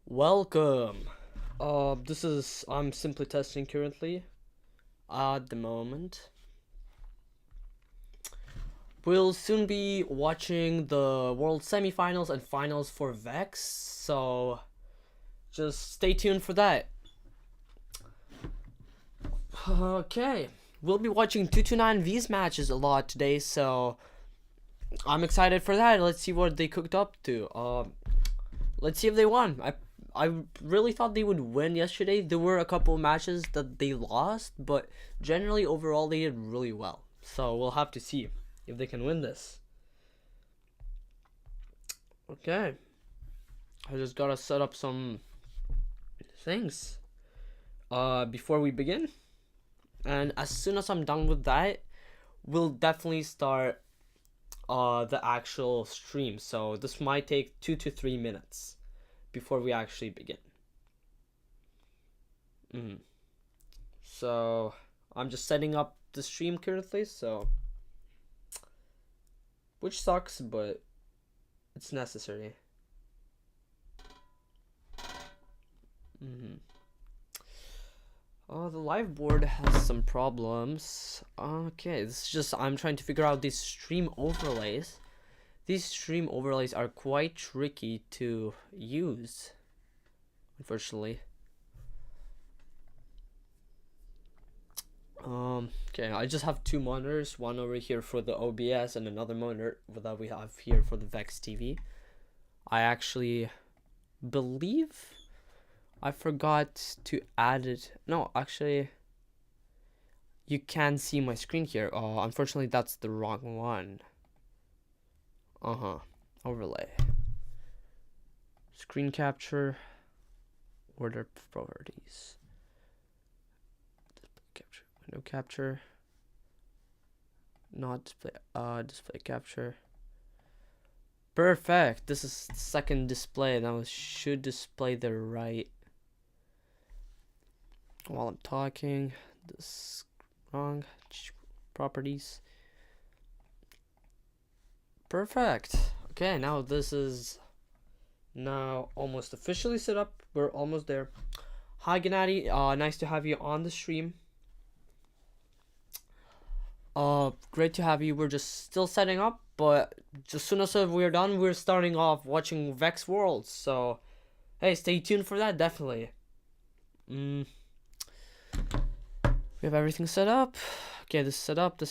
Welcome. I'm simply testing currently at the moment. We'll soon be watching the World Semifinals and Finals for Vex, so just stay tuned for that. Okay, we'll be watching 229V's matches a lot today, so I'm excited for that. Let's see what they cooked up to. Let's see if they won. I really thought they would win yesterday. There were a couple of matches that they lost, but generally overall they did really well. So we'll have to see if they can win this. Okay. I just gotta set up some things before we begin. And as soon as I'm done with that, we'll definitely start the actual stream. So this might take 2 to 3 minutes before we actually begin. So I'm just setting up the stream currently, so which sucks, but it's necessary. Oh, the live board has some problems. Okay, this is just I'm trying to figure out these stream overlays. These stream overlays are quite tricky to use, unfortunately. Okay, I just have two monitors, one over here for the OBS and another monitor that we have here for the Vex TV. I actually believe I forgot to add it. No, actually, you can see my screen here. Oh, unfortunately, that's the wrong one. Overlay. Screen capture. Order properties. Display capture. Window capture. Not display. Display capture. Perfect. This is the second display. Now it should display the right. While I'm talking, this is wrong. Properties. Perfect. Okay, now this is now almost officially set up. We're almost there. Hi Gennady, nice to have you on the stream. Great to have you. We're just still setting up, but as soon as we're done, we're starting off watching Vex Worlds. So, hey, stay tuned for that, definitely. We have everything set up. Okay, this set up.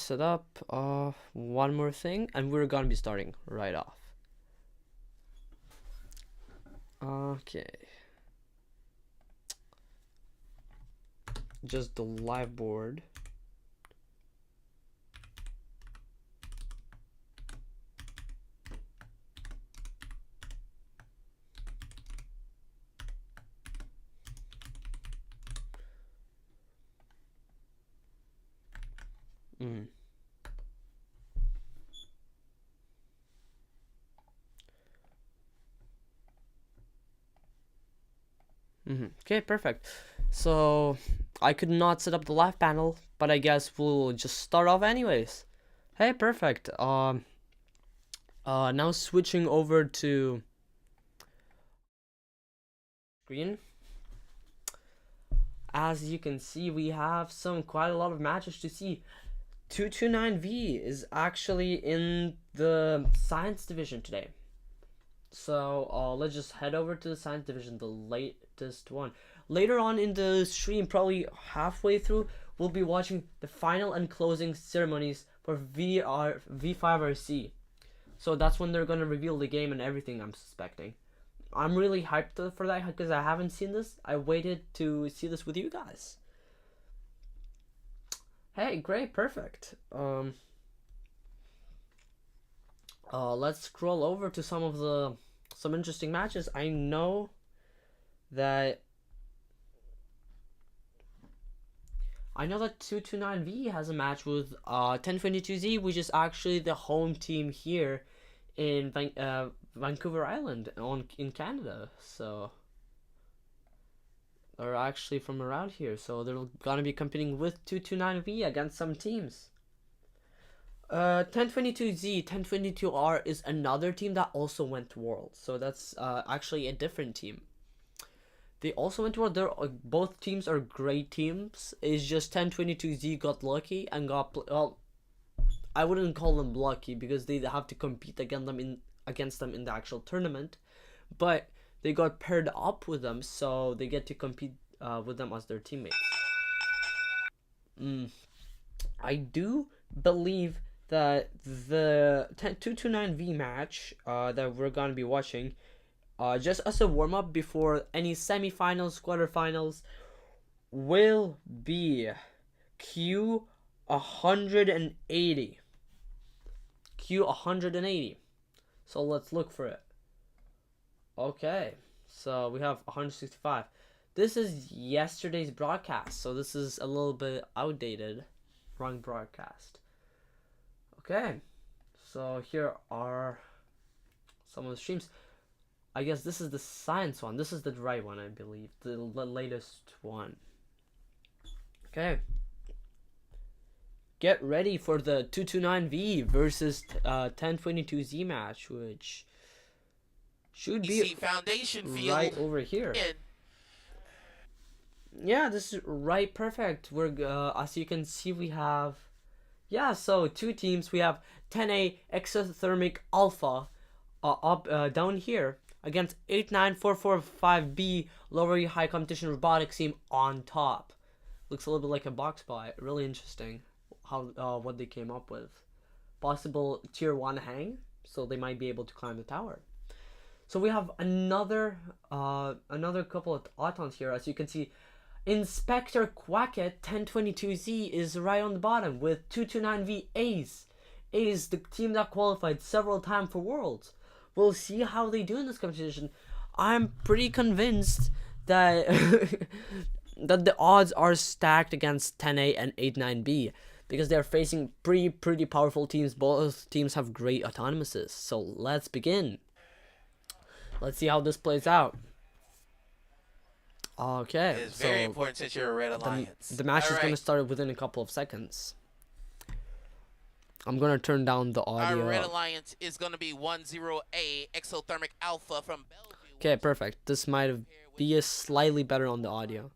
One more thing, and we're gonna be starting right off. Okay. Just the live board. Okay, perfect. So I could not set up the live panel, but I guess we'll just start off anyways. Hey, perfect. Now switching over to screen. As you can see, we have quite a lot of matches to see. 229V is actually in the science division today. So let's just head over to the science division, the latest one. Later on in the stream, probably halfway through, we'll be watching the final and closing ceremonies for V5RC. So that's when they're gonna reveal the game and everything, I'm suspecting. I'm really hyped for that because I haven't seen this. I waited to see this with you guys. Hey, great, perfect. Let's scroll over to some interesting matches. I know that 229V has a match with 1022Z, which is actually the home team here in Vancouver Island in Canada. So they're actually from around here, so they're gonna be competing with 229V against some teams. 1022Z, 1022R is another team that also went to Worlds, so that's actually a different team. They also went toward their both teams are great teams. It's just 1022Z got lucky and got well. I wouldn't call them lucky because they have to compete against them in the actual tournament, but they got paired up with them, so they get to compete with them as their teammates. I do believe that the 229V match that we're gonna be watching, just as a warm up before any semifinals, quarterfinals, will be Q180. Q180. So let's look for it. Okay, so we have 165. This is yesterday's broadcast, so this is a little bit outdated. Wrong broadcast. Okay, so here are some of the streams. I guess this is the science one. This is the right one, I believe. The latest one. Okay. Get ready for the 229V versus 1022Z match, which should be Foundation right field over here. Yeah, this is right perfect. We're as you can see, we have so two teams. We have 10A Exothermic Alpha up down here against 89445B Lower High Competition Robotics team on top. Looks a little bit like a box buy. Really interesting how what they came up with. Possible tier 1 hang, so they might be able to climb the tower. So we have another couple of autons here. As you can see, Inspector Quacket 1022Z is right on the bottom with 229V Ace. Ace, the team that qualified several times for Worlds. We'll see how they do in this competition. I'm pretty convinced that that the odds are stacked against 10A and 89B because they're facing pretty powerful teams. Both teams have great autonomouses. So let's begin. Let's see how this plays out. Okay, it's very important since you're a Red Alliance. The match is going to start within a couple of seconds. I'm going to turn down the audio. Our Red Alliance is going to be 10A Exothermic Alpha from Belgium. Okay, perfect. This might be slightly better on the audio.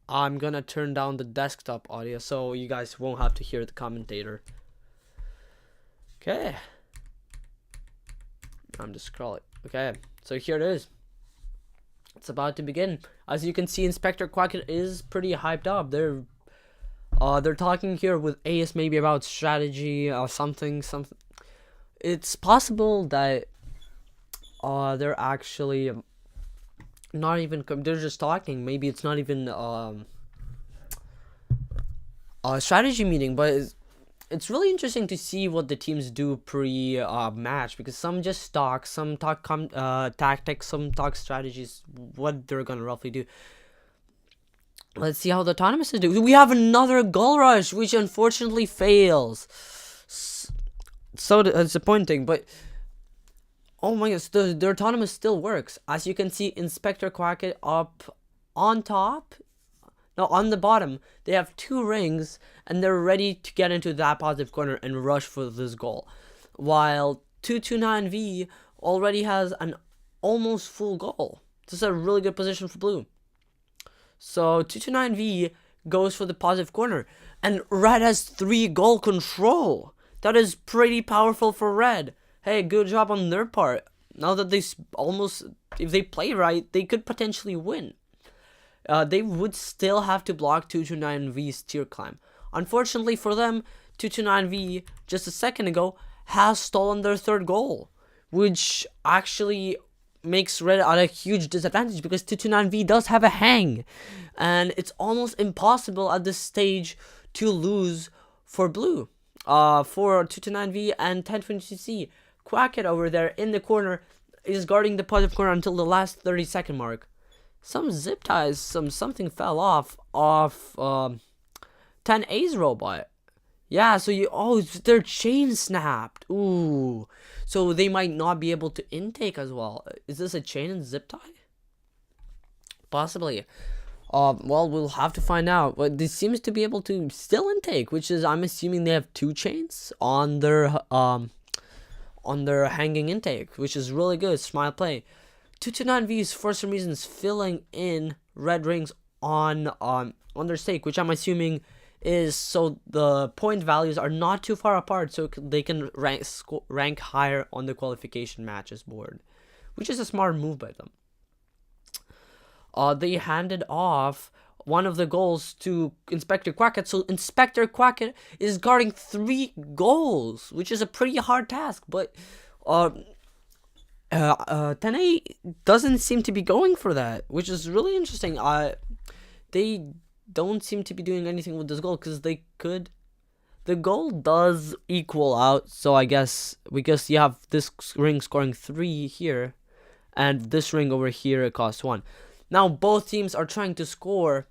I'm going to turn down the desktop audio so you guys won't have to hear the commentator. Okay. I'm just scrolling. Okay, so here it is. It's about to begin. As you can see, Inspector Quacket is pretty hyped up. They're talking here with Ace maybe about strategy or something. It's possible that they're actually not even. They're just talking. Maybe it's not even a strategy meeting, but it's really interesting to see what the teams do pre-match, because some just talk, some talk tactics, some talk strategies, what they're gonna roughly do. Let's see how the autonomouses do. We have another goal rush, which unfortunately fails. So disappointing, but oh my gosh, the autonomous still works. As you can see, Inspector Quacket up on top. Now on the bottom, they have 2 rings, and they're ready to get into that positive corner and rush for this goal. While 229V already has an almost full goal. This is a really good position for blue. So 229V goes for the positive corner, and red has 3 goal control. That is pretty powerful for red. Hey, good job on their part. Now that if they play right, they could potentially win. They would still have to block 229V's tier climb. Unfortunately for them, 229V, just a second ago, has stolen their 3rd goal, which actually makes red at a huge disadvantage because 229V does have a hang, and it's almost impossible at this stage to lose for blue. For 229V and 1022C, Quacket over there in the corner is guarding the positive corner until the last 30-second mark. Some zip ties, something fell off 10A's robot. Yeah, so their chain snapped. Ooh, so they might not be able to intake as well. Is this a chain and zip tie? Possibly. Well, we'll have to find out. But this seems to be able to still intake, which is, I'm assuming they have 2 chains on their on their hanging intake, which is really good. Smart play. 229V is for some reason filling in red rings on their stake, which I'm assuming is so the point values are not too far apart, so they can rank higher on the qualification matches board, which is a smart move by them. They handed off one of the goals to Inspector Quacket, so Inspector Quacket is guarding 3 goals, which is a pretty hard task, but 10A doesn't seem to be going for that, which is really interesting. They don't seem to be doing anything with this goal, because they could. The goal does equal out, so I guess because you have this ring scoring 3 here, and this ring over here it costs 1. Now both teams are trying to score.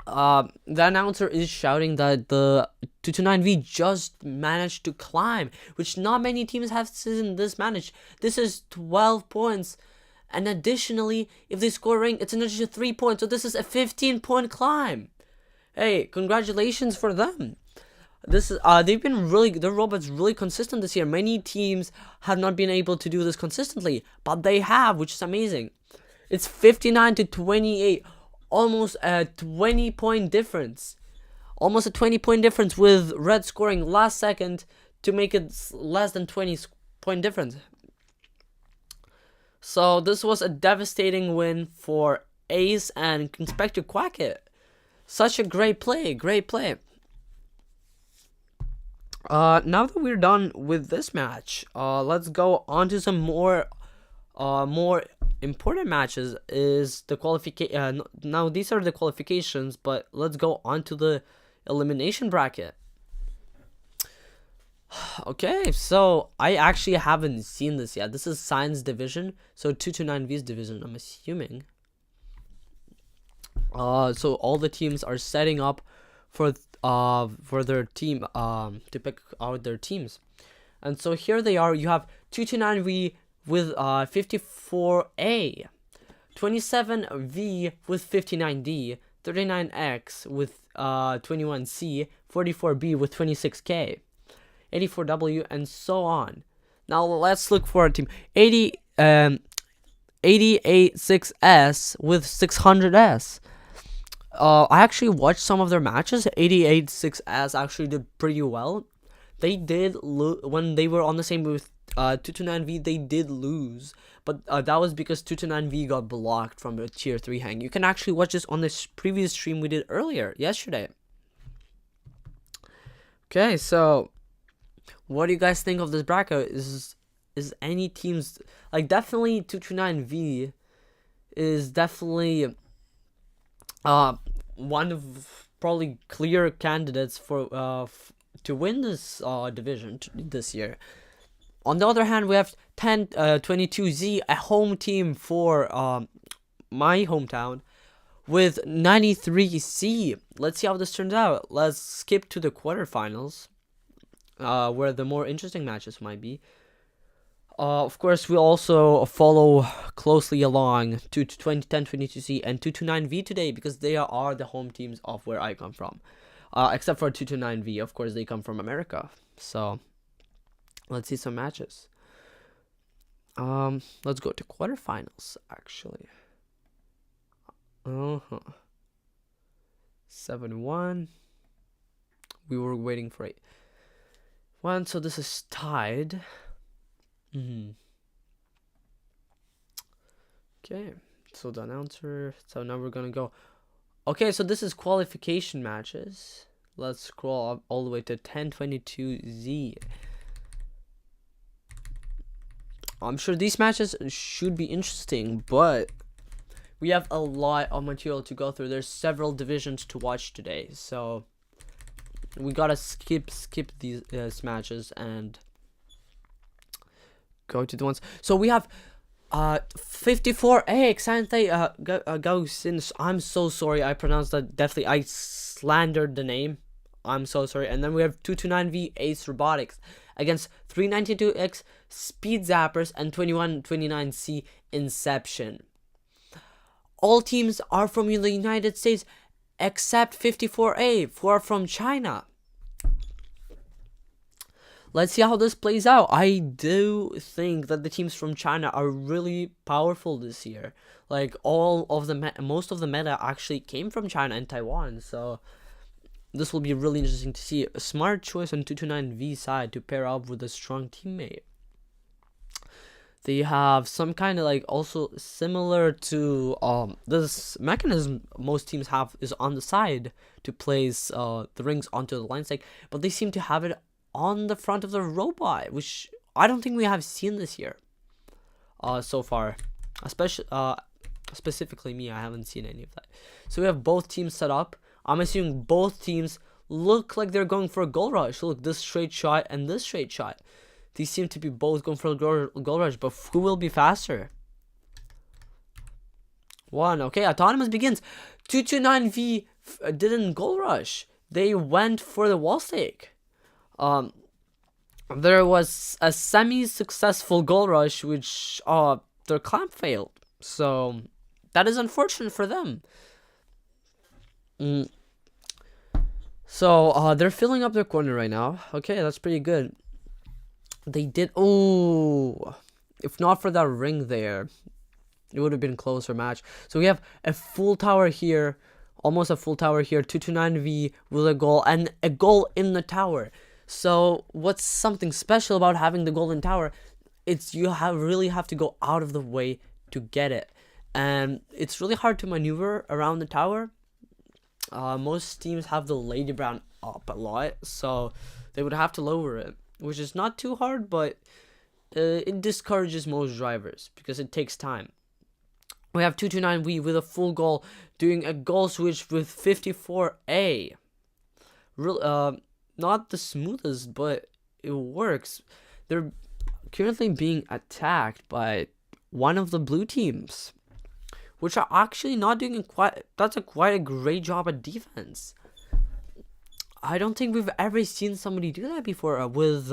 The announcer is shouting that the 229V just managed to climb, which not many teams have seen this managed. This is 12 points, and additionally, if they score a ring, it's an additional 3 points, so this is a 15-point climb. Hey, congratulations for them. This is they've been really, their robot's really consistent this year. Many teams have not been able to do this consistently, but they have, which is amazing. It's 59 to 28. Almost a 20-point difference. Almost a 20-point difference, with red scoring last second to make it less than 20-point difference. So this was a devastating win for Ace and Inspector Quacket. Such a great play, great play. Now that we're done with this match, let's go on to some more important matches. Is the qualification. Now these are the qualifications, but let's go on to the elimination bracket. Okay, so I actually haven't seen this yet. This is Science Division, so 229V's division, I'm assuming. So all the teams are setting up for their team to pick out their teams, and so here they are. You have 229V with 54A, 27V with 59D, 39X with 21C, 44B with 26K, 84W, and so on. Now let's look for a team. 886S with 600S. I actually watched some of their matches. 886S actually did pretty well. They did when they were on the same with 229V, they did lose, but that was because 229V got blocked from a tier 3 hang. You can actually watch this on this previous stream we did earlier, yesterday. Okay, so what do you guys think of this bracket? Is any teams, like, definitely 229V is definitely one of probably clear candidates for to win this division this year. On the other hand, we have 22Z, a home team for my hometown, with 93C. Let's see how this turns out. Let's skip to the quarterfinals, where the more interesting matches might be. Of course, we also follow closely along to 1022C and 229V today, because they are the home teams of where I come from. Except for 229V, of course, they come from America. So let's see some matches. Let's go to quarterfinals, actually. 7-1. We were waiting for 8-1, so this is tied. Okay, so the announcer. So now we're gonna go. Okay, so this is qualification matches. Let's scroll up all the way to 1022Z. I'm sure these matches should be interesting, but we have a lot of material to go through. There's several divisions to watch today, so we gotta skip these matches and go to the ones. So we have 54A Xanthe Gaussins. I'm so sorry, I pronounced that definitely. I slandered the name. I'm so sorry. And then we have 229V Ace Robotics against 392X Speed Zappers and 2129C Inception. All teams are from the United States except 54A, 4 from China. let's see how this plays out. I do think that the teams from China are really powerful this year. Like all of the most of the meta actually came from China and Taiwan, so this will be really interesting to see. A smart choice on 229V side to pair up with a strong teammate. They have some kind of like also similar to this mechanism most teams have is on the side to place the rings onto the line stake, but they seem to have it on the front of the robot, which I don't think we have seen this year so far, especially specifically me. I haven't seen any of that. So we have both teams set up. I'm assuming both teams look like they're going for a goal rush. Look, this straight shot and this straight shot. These seem to be both going for a goal rush, but who will be faster? One. Okay, Autonomous begins. 229V didn't goal rush. They went for the wall stake. There was a semi-successful goal rush, which their clamp failed. So that is unfortunate for them. So they're filling up their corner right now. Okay, that's pretty good. They did. Oh, if not for that ring there, it would have been a closer match. So we have a full tower here, almost a full tower here. 229V with a goal and a goal in the tower. So what's something special about having the golden tower? It's you really have to go out of the way to get it, and it's really hard to maneuver around the tower. Most teams have the Lady Brown up a lot, so they would have to lower it, which is not too hard, but it discourages most drivers because it takes time. We have 229V with a full goal, doing a goal switch with 54A. Not the smoothest, but it works. They're currently being attacked by one of the blue teams, which are actually not doing quite a great job at defense. I don't think we've ever seen somebody do that before with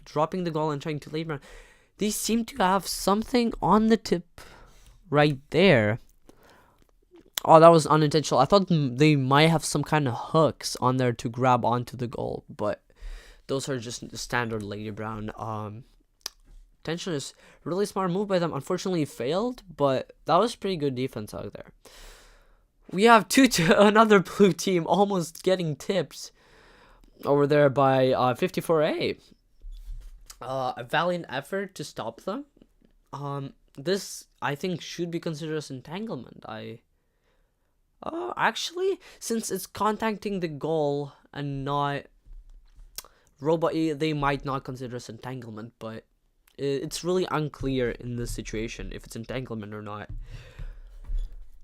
dropping the goal and trying to lay down. They seem to have something on the tip right there. Oh, that was unintentional. I thought they might have some kind of hooks on there to grab onto the goal, but those are just standard Lady Brown. Tension is really smart move by them. Unfortunately, it failed, but that was pretty good defense out there. We have another blue team almost getting tipped over there by 54A. A valiant effort to stop them. This I think should be considered as entanglement. Actually, since it's contacting the goal and not robot, they might not consider as entanglement, but it's really unclear in this situation if it's entanglement or not.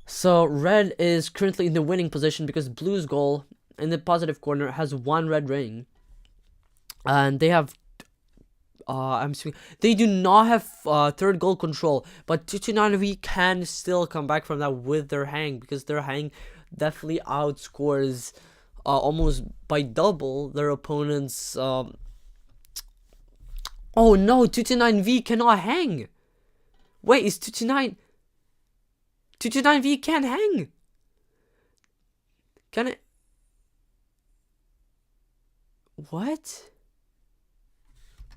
So red is currently in the winning position because blue's goal in the positive corner has one red ring, and they have they do not have third goal control, but 229V can still come back from that with their hang, because their hang definitely outscores almost by double their opponent's. Oh no, 229V cannot hang. Wait, is 229V can't hang? Can it? What?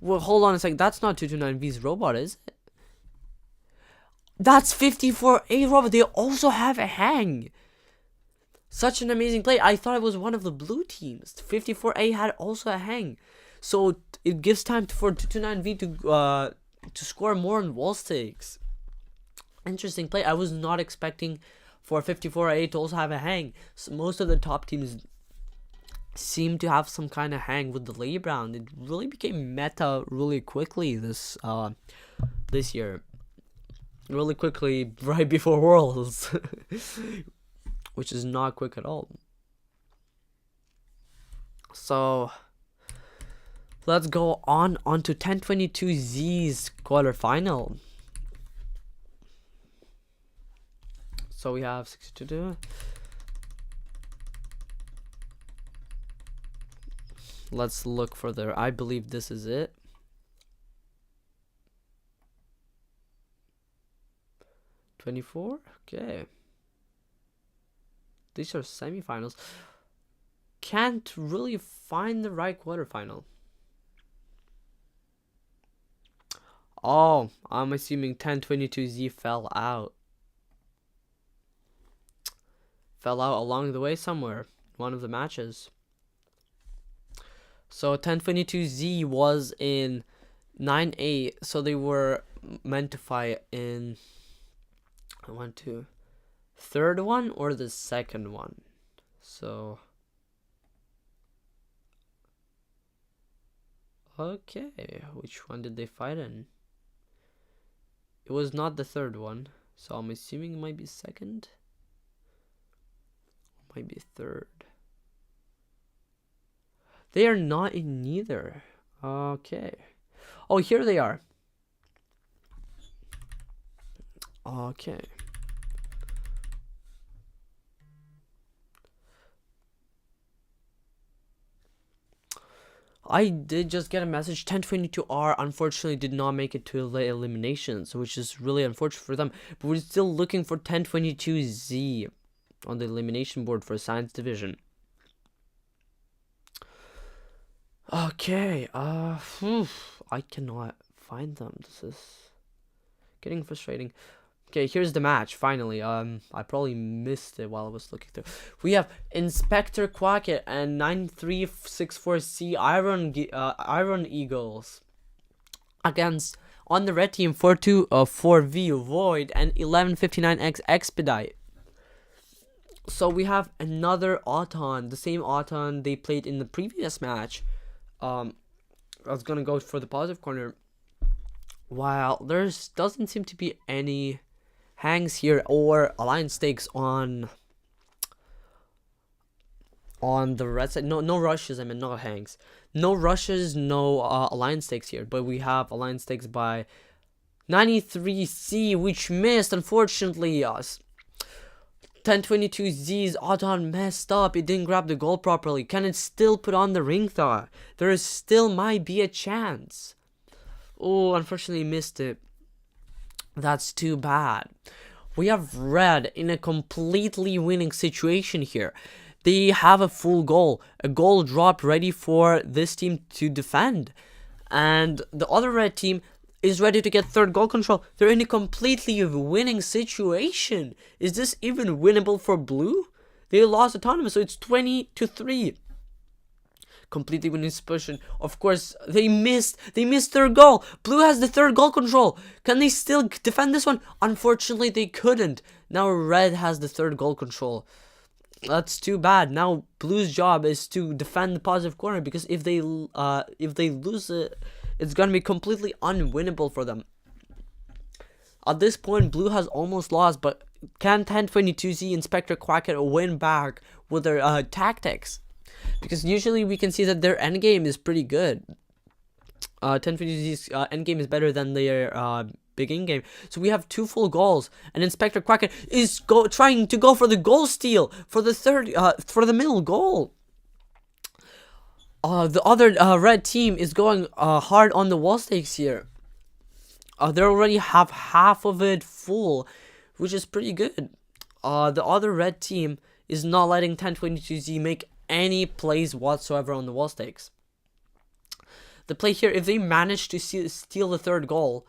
Well, hold on a second. That's not 229V's robot, is it? That's 54A robot. They also have a hang. Such an amazing play. I thought it was one of the blue teams. 54A had also a hang. So it gives time for 229V to score more on wall stakes. Interesting play. I was not expecting for 54A to also have a hang. So most of the top teams seem to have some kind of hang with the Lady Brown. It really became meta really quickly this year. Really quickly, right before Worlds. Which is not quick at all. So let's go on to 1022Z's quarterfinal. So we have 62. Let's look further. I believe this is it. '24. Okay. These are semifinals. Can't really find the right quarterfinal. Oh, I'm assuming 1022Z fell out. Fell out along the way somewhere. One of the matches. So 1022Z was in 9-8. So they were meant to fight in... I want to... third one or the second one? So... okay, which one did they fight in? It was not the third one, so I'm assuming it might be second. Might be third. They are not in neither. Okay. Oh, here they are. Okay. I did just get a message. 1022R unfortunately did not make it to the eliminations, which is really unfortunate for them. But we're still looking for 1022Z on the elimination board for Science Division. Okay, I cannot find them. This is getting frustrating. Okay, here's the match, finally. I probably missed it while I was looking through. We have Inspector Quacket and 9364C Iron Eagles against, on the red team, 424V Void and 1159X Expedite. So we have another Auton, the same Auton they played in the previous match. I was gonna go for the positive corner. While there doesn't seem to be any hangs here or alliance stakes on the red side. No rushes, I mean, not hangs. No rushes, no alliance stakes here. But we have alliance stakes by 93C, which missed, unfortunately. 1022Z's Auton messed up. It didn't grab the goal properly. Can it still put on the ring thaw? There still might be a chance. Oh, unfortunately missed it. That's too bad. We have red in a completely winning situation here. They have a full goal. A goal drop ready for this team to defend. And the other red team is ready to get third goal control. They're in a completely winning situation. Is this even winnable for blue? They lost autonomous, so it's 20-3. Completely winning situation. Of course, they missed their goal. Blue has the third goal control. Can they still defend this one? Unfortunately, they couldn't. Now red has the third goal control. That's too bad. Now blue's job is to defend the positive corner, because if they lose it, it's gonna be completely unwinnable for them. At this point, blue has almost lost, but can 1022Z Inspector Quacket win back with their tactics? Because usually we can see that their endgame is pretty good. 1022Z's endgame is better than their beginning game. So we have two full goals, and Inspector Quacket is trying to go for the goal steal for the third for the middle goal. The other red team is going hard on the wall stakes here. They already have half of it full, which is pretty good. The other red team is not letting 1022Z make any plays whatsoever on the wall stakes. The play here, if they manage to steal the third goal,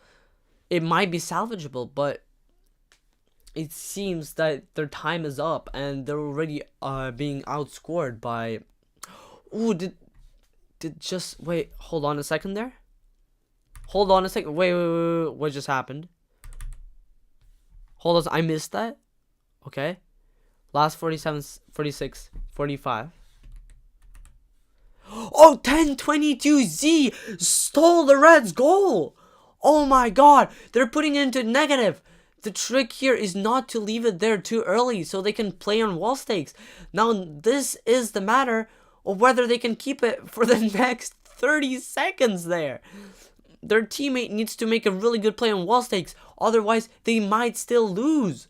it might be salvageable, but it seems that their time is up and they're already being outscored by... Ooh, did just... Wait, hold on a second there. Hold on a second. Wait, what just happened? Hold on, I missed that. Okay. Last 47, 46, 45. Oh, 1022Z stole the Reds' goal. Oh my god, they're putting it into negative. The trick here is not to leave it there too early so they can play on wall stakes. Now, this is the matter of whether they can keep it for the next 30 seconds there. Their teammate needs to make a really good play on wall stakes, otherwise they might still lose.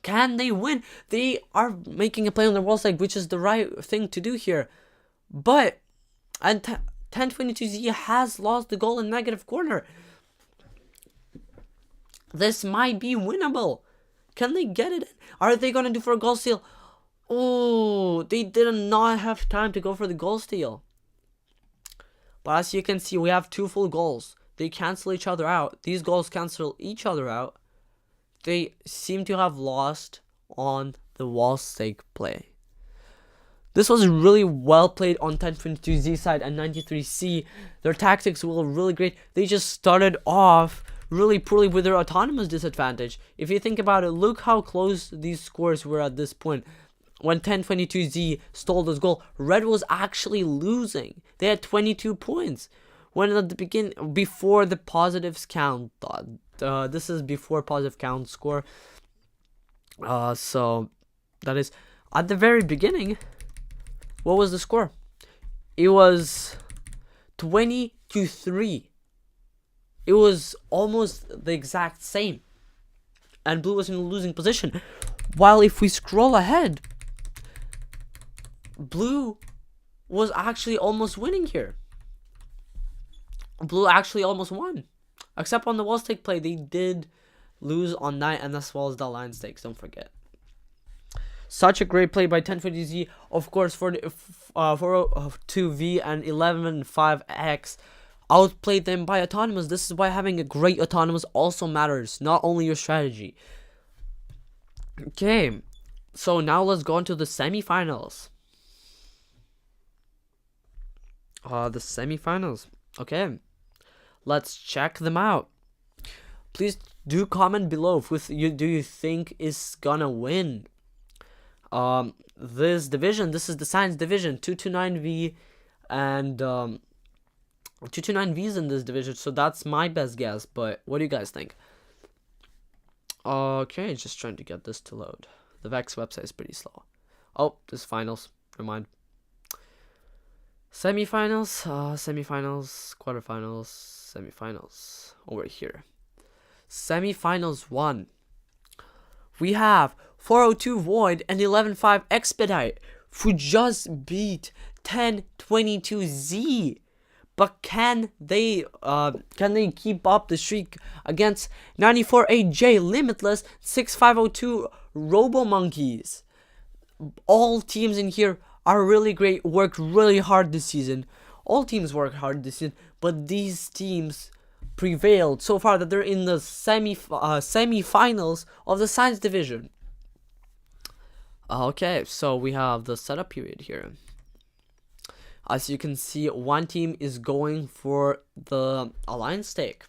Can they win? They are making a play on the wall stake, which is the right thing to do here. But, and 1022Z has lost the goal in negative corner. This might be winnable. Can they get it in? Are they going to do for a goal steal? Oh, they did not have time to go for the goal steal. But as you can see, we have two full goals. they cancel each other out. These goals cancel each other out. They seem to have lost on the wall stake play. This was really well played on 1022Z side and 93C. Their tactics were really great. They just started off really poorly with their autonomous disadvantage. If you think about it, look how close these scores were at this point. When 1022Z stole this goal, Red was actually losing. They had 22 points. When at the beginning, before the positives count, this is before positive count score. So that is at the very beginning. What was the score? It was 20-3. It was almost the exact same. And Blue was in a losing position. While if we scroll ahead, Blue was actually almost winning here. Blue actually almost won. Except on the wall stake play, they did lose on that, and as well as the line stakes, don't forget. Such a great play by 1020Z. Of course, for the 402V and 11.5X outplayed them by autonomous. This is why having a great autonomous also matters, not only your strategy. Okay, so now let's go into the semifinals. The semifinals. Okay, let's check them out. Please do comment below who do you think is gonna win this division. This is the science division. 229V and 229V's in this division, so that's my best guess. But what do you guys think? Okay, just trying to get this to load. The Vex website is pretty slow. Oh, this is finals. Never mind. Semifinals, semifinals, quarterfinals, semifinals. Over here. Semifinals 1. We have 402 Void and 11.5 Expedite, who just beat 1022Z. But can they keep up the streak against 94AJ Limitless, 6502 Robo Monkeys? All teams in here are really great, worked really hard this season. All teams work hard this season, but these teams prevailed so far that they're in the semi-finals of the science division. Okay, so we have the setup period here. As you can see, one team is going for the alliance stake.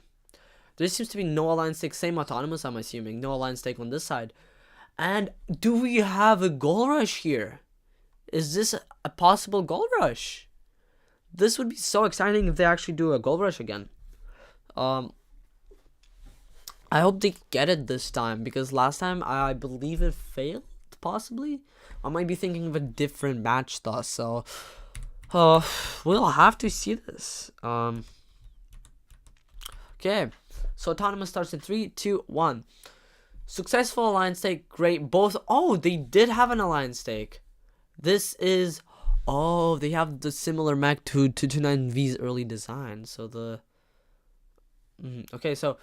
There seems to be no alliance stake, same autonomous, I'm assuming. No alliance stake on this side. And do we have a goal rush here? Is this a possible goal rush? This would be so exciting if they actually do a goal rush again. I hope they get it this time, because last time I believe it failed, possibly. I might be thinking of a different match though, so we'll have to see this. Okay, so autonomous starts in 3, 2, 1. Successful alliance stake, great. Both, oh, they did have an alliance stake. This is, oh, they have the similar Mac to 229V's early design. So the, okay, so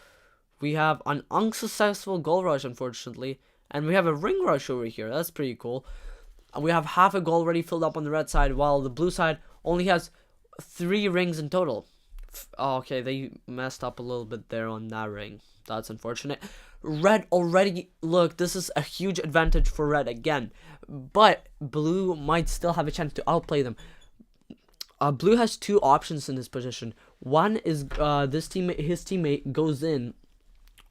we have an unsuccessful goal rush, unfortunately, and we have a ring rush over here. That's pretty cool. We have half a goal already filled up on the red side, while the blue side only has 3 rings in total. Okay, they messed up a little bit there on that ring. That's unfortunate. Red already, look, this is a huge advantage for red again, but blue might still have a chance to outplay them. Blue has 2 options in this position. One is his teammate goes in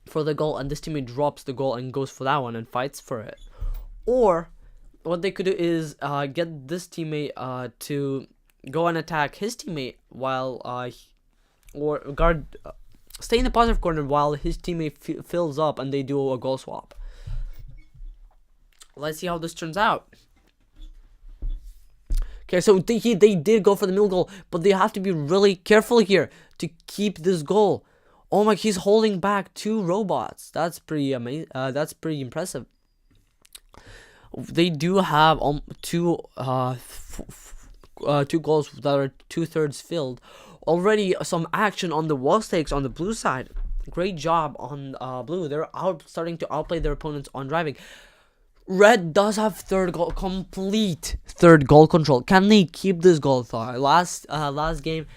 for the goal, and this teammate drops the goal and goes for that one and fights for it. Or what they could do is get this teammate to go and attack his teammate while or guard. Stay in the positive corner while his teammate fills up and they do a goal swap. Let's see how this turns out. Okay, so they did go for the middle goal, but they have to be really careful here to keep this goal. Oh my, he's holding back 2 robots. That's pretty amazing. That's pretty impressive. They do have 2 goals that are 2/3 filled. Already some action on the wall stakes on the blue side. Great job on blue. They're starting to outplay their opponents on driving. Red does have complete third goal control. Can they keep this goal thought? Last game,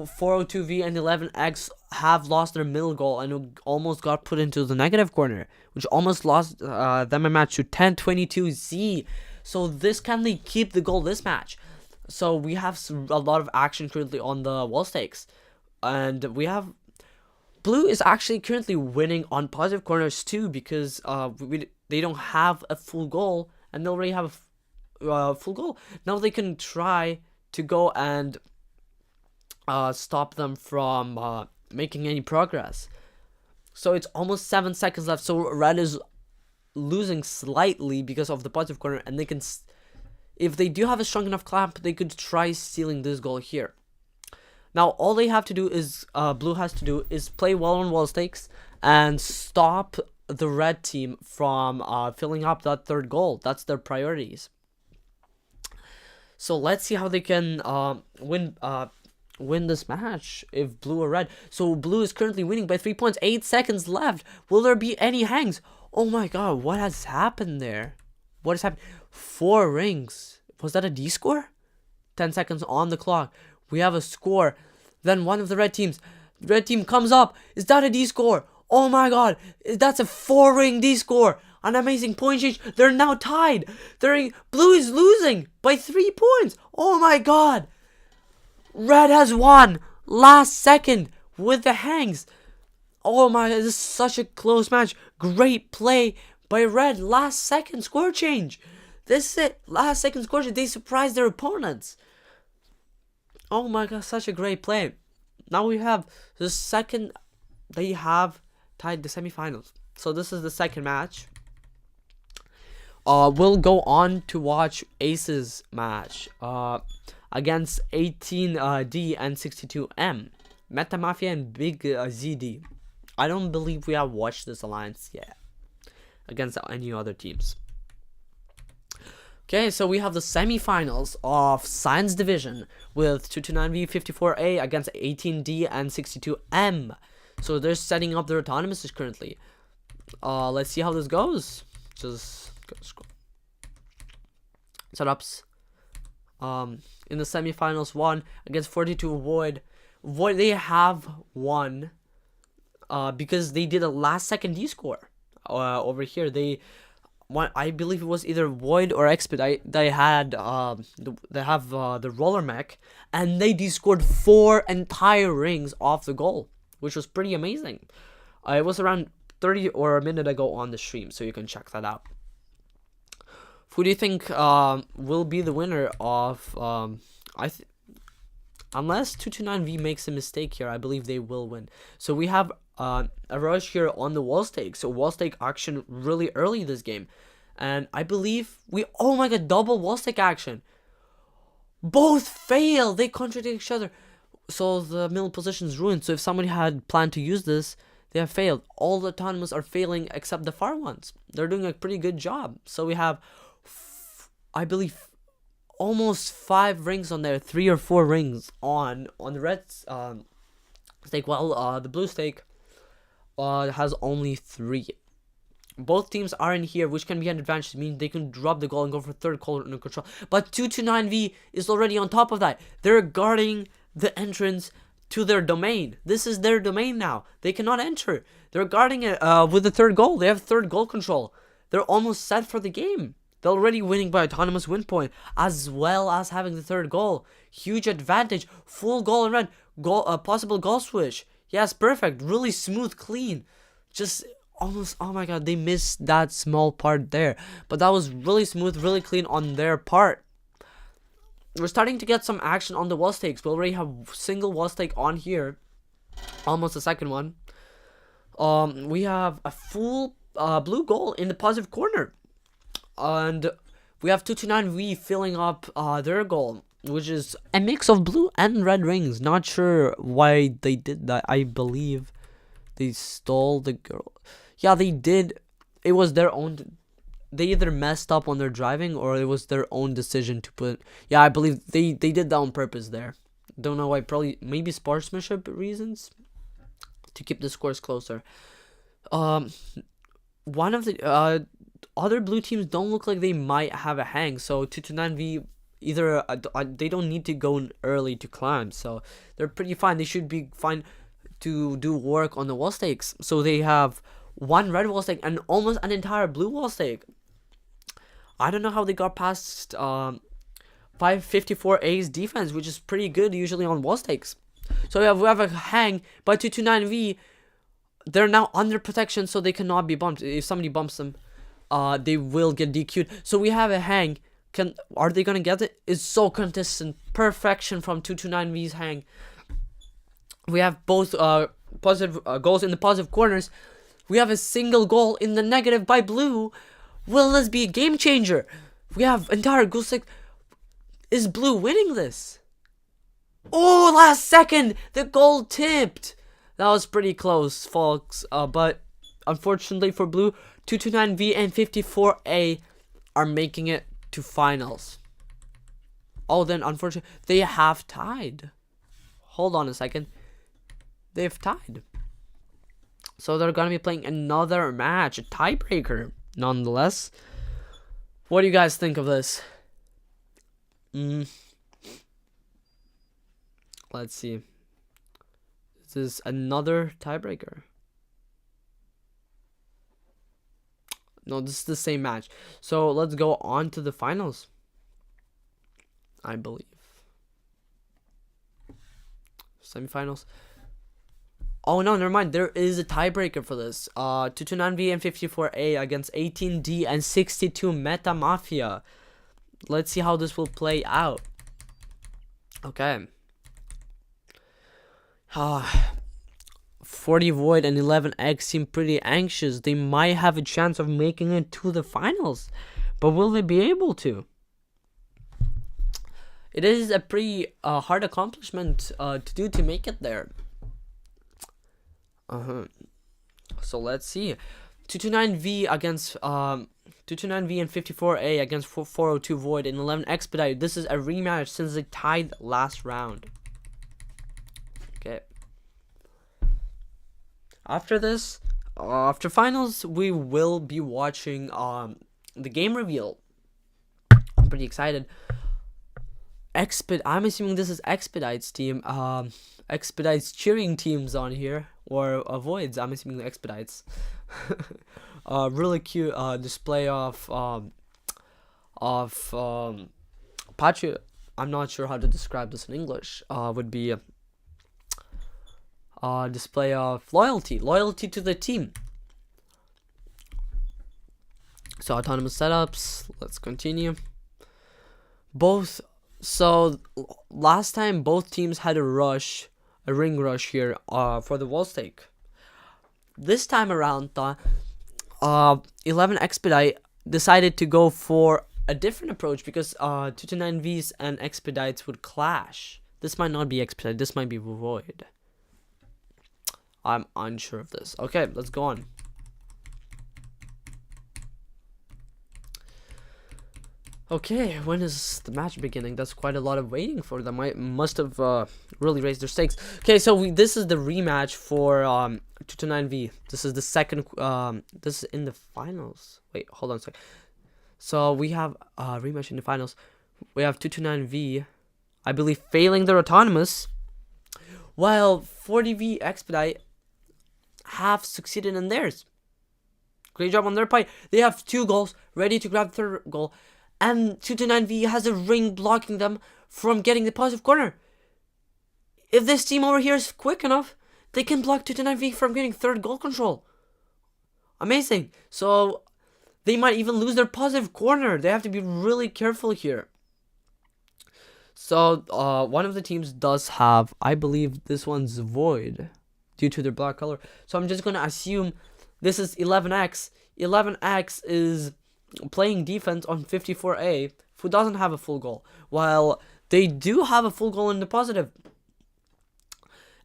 402V and 11X have lost their middle goal and almost got put into the negative corner, which almost lost them a match to 1022Z. So this can they keep the goal this match? So we have a lot of action currently on the wall stakes, and we have Blue is actually currently winning on positive corners too, because they don't have a full goal and they already have a full goal. Now they can try to go and stop them from making any progress. So it's almost 7 seconds left. So Red is losing slightly because of the positive corner, and they can, if they do have a strong enough clamp, they could try stealing this goal here. Now all they have to do is Blue has to do is play well on wall stakes and stop the red team from filling up that third goal. That's their priorities. So let's see how they can win this match if Blue or Red. So Blue is currently winning by 3 points. 8 seconds left. Will there be any hangs? Oh my god, what has happened there? What has happened? 4 rings. Was that a D score? 10 seconds on the clock. We have a score. Then one of the red teams. The red team comes up. Is that a D score? Oh my god. That's a 4-ring D score. An amazing point change. They're now tied. Blue is losing by 3 points. Oh my god. Red has won. Last second with the hangs. Oh my god. This is such a close match. Great play by Red. Last second score change. This is it. Last second score change. They surprised their opponents. Oh my god, such a great play. Now we have the second. They have tied the semifinals. So this is the second match. We'll go on to watch Ace's match against 18D and 62M. Meta Mafia and Big ZD. I don't believe we have watched this alliance yet against any other teams. Okay, so we have the semifinals of Science Division with 229V54A against 18D and 62M. So they're setting up their autonomouses currently. Let's see how this goes. Just go scroll. Setups. In the semifinals, 1 against 42 Void. Void, they have won because they did a last second D score. Over here, I believe it was either Void or Expedite. They have the roller mech, and they de-scored 4 entire rings off the goal, which was pretty amazing. It was around 30 or a minute ago on the stream, so you can check that out. Who do you think will be the winner of? Unless 229V makes a mistake here, I believe they will win. So we have a rush here on the wall stake. So wall stake action really early this game. And I believe oh my god, double wall stake action. Both fail. They contradict each other. So the middle position is ruined. So if somebody had planned to use this, they have failed. All the autonomous are failing except the far ones. They're doing a pretty good job. So we have, I believe, almost 5 rings on there. 3 or 4 rings on the red stake. While the blue stake has only 3. Both teams are in here, which can be an advantage. It means they can drop the goal and go for third corner control. But 229V is already on top of that. They're guarding the entrance to their domain. This is their domain now. They cannot enter. They're guarding it with the third goal. They have third goal control. They're almost set for the game. They're already winning by autonomous win point, as well as having the third goal. Huge advantage. Full goal and red. Possible goal switch. Yes, perfect. Really smooth, clean. Just almost, oh my god, they missed that small part there. But that was really smooth, really clean on their part. We're starting to get some action on the wall stakes. We already have single wall stake on here. Almost a second one. We have a full blue goal in the positive corner. And we have 229V filling up their goal, which is a mix of blue and red rings. Not sure why they did that. I believe they stole the girl. Yeah, they did. It was their own. They either messed up on their driving or it was their own decision to put. Yeah, I believe they did that on purpose there. Don't know why. Probably maybe sportsmanship reasons to keep the scores closer. One of the other blue teams don't look like they might have a hang. So 229V either they don't need to go in early to climb, so they're pretty fine. They should be fine to do work on the wall stakes. So they have one red wall stake and almost an entire blue wall stake. I don't know how they got past 554A's defense, which is pretty good usually on wall stakes. So we have a hang by 229V. They're now under protection, so they cannot be bumped. If somebody bumps them, they will get DQ'd. So we have a hang. Are they gonna get it? It's so consistent. Perfection from 229V's hang. We have both positive goals in the positive corners. We have a single goal in the negative by blue. Will this be a game changer? We have entire goal stick. Is blue winning this? Oh, last second, the goal tipped. That was pretty close, folks. But unfortunately for blue, 229V and 54A are making it to finals. Oh, then unfortunately, they have tied. Hold on a second. They've tied. So they're going to be playing another match, a tiebreaker, nonetheless. What do you guys think of this? Let's see. This is another tiebreaker. No, this is the same match. So let's go on to the finals, I believe. Semifinals. Oh no, never mind. There is a tiebreaker for this. 229V and 54A against 18D and 62 Meta Mafia. Let's see how this will play out. Okay. 40 Void and 11X seem pretty anxious. They might have a chance of making it to the finals, but will they be able to? It is a pretty hard accomplishment to do to make it there. So let's see. 229V against 229V and 54A against 402 Void and 11 Expedite. This is a rematch since they tied last round. Okay. After this, after finals, we will be watching the game reveal. I'm pretty excited. I'm assuming this is Expedite's team. Expedite's cheering teams on here, or Voids. I'm assuming the Expedites. Really cute display of Patriot. I'm not sure how to describe this in English. Would be a display of loyalty to the team. So autonomous setups. Let's continue. So last time both teams had a ring rush here for the wall stake. This time around, 11 Expedite decided to go for a different approach because 229Vs and Expedites would clash. This might not be Expedite, this might be Void. I'm unsure of this. Okay, let's go on. Okay, when is the match beginning? That's quite a lot of waiting for them. I must have really raised their stakes. Okay, so this is the rematch for 229V. This is the second. This is in the finals. Wait, hold on a sec. So we have a rematch in the finals. We have 229V, I believe, failing their autonomous, while 40V Expedite have succeeded in theirs. Great job on their part. They have 2 goals, ready to grab the third goal. And 229V has a ring blocking them from getting the positive corner. If this team over here is quick enough, they can block 229V from getting third goal control. Amazing. So they might even lose their positive corner. They have to be really careful here. So one of the teams does have, I believe this one's Void due to their black color. So I'm just going to assume this is 11X. 11X is playing defense on 54A, who doesn't have a full goal, while they do have a full goal in the positive.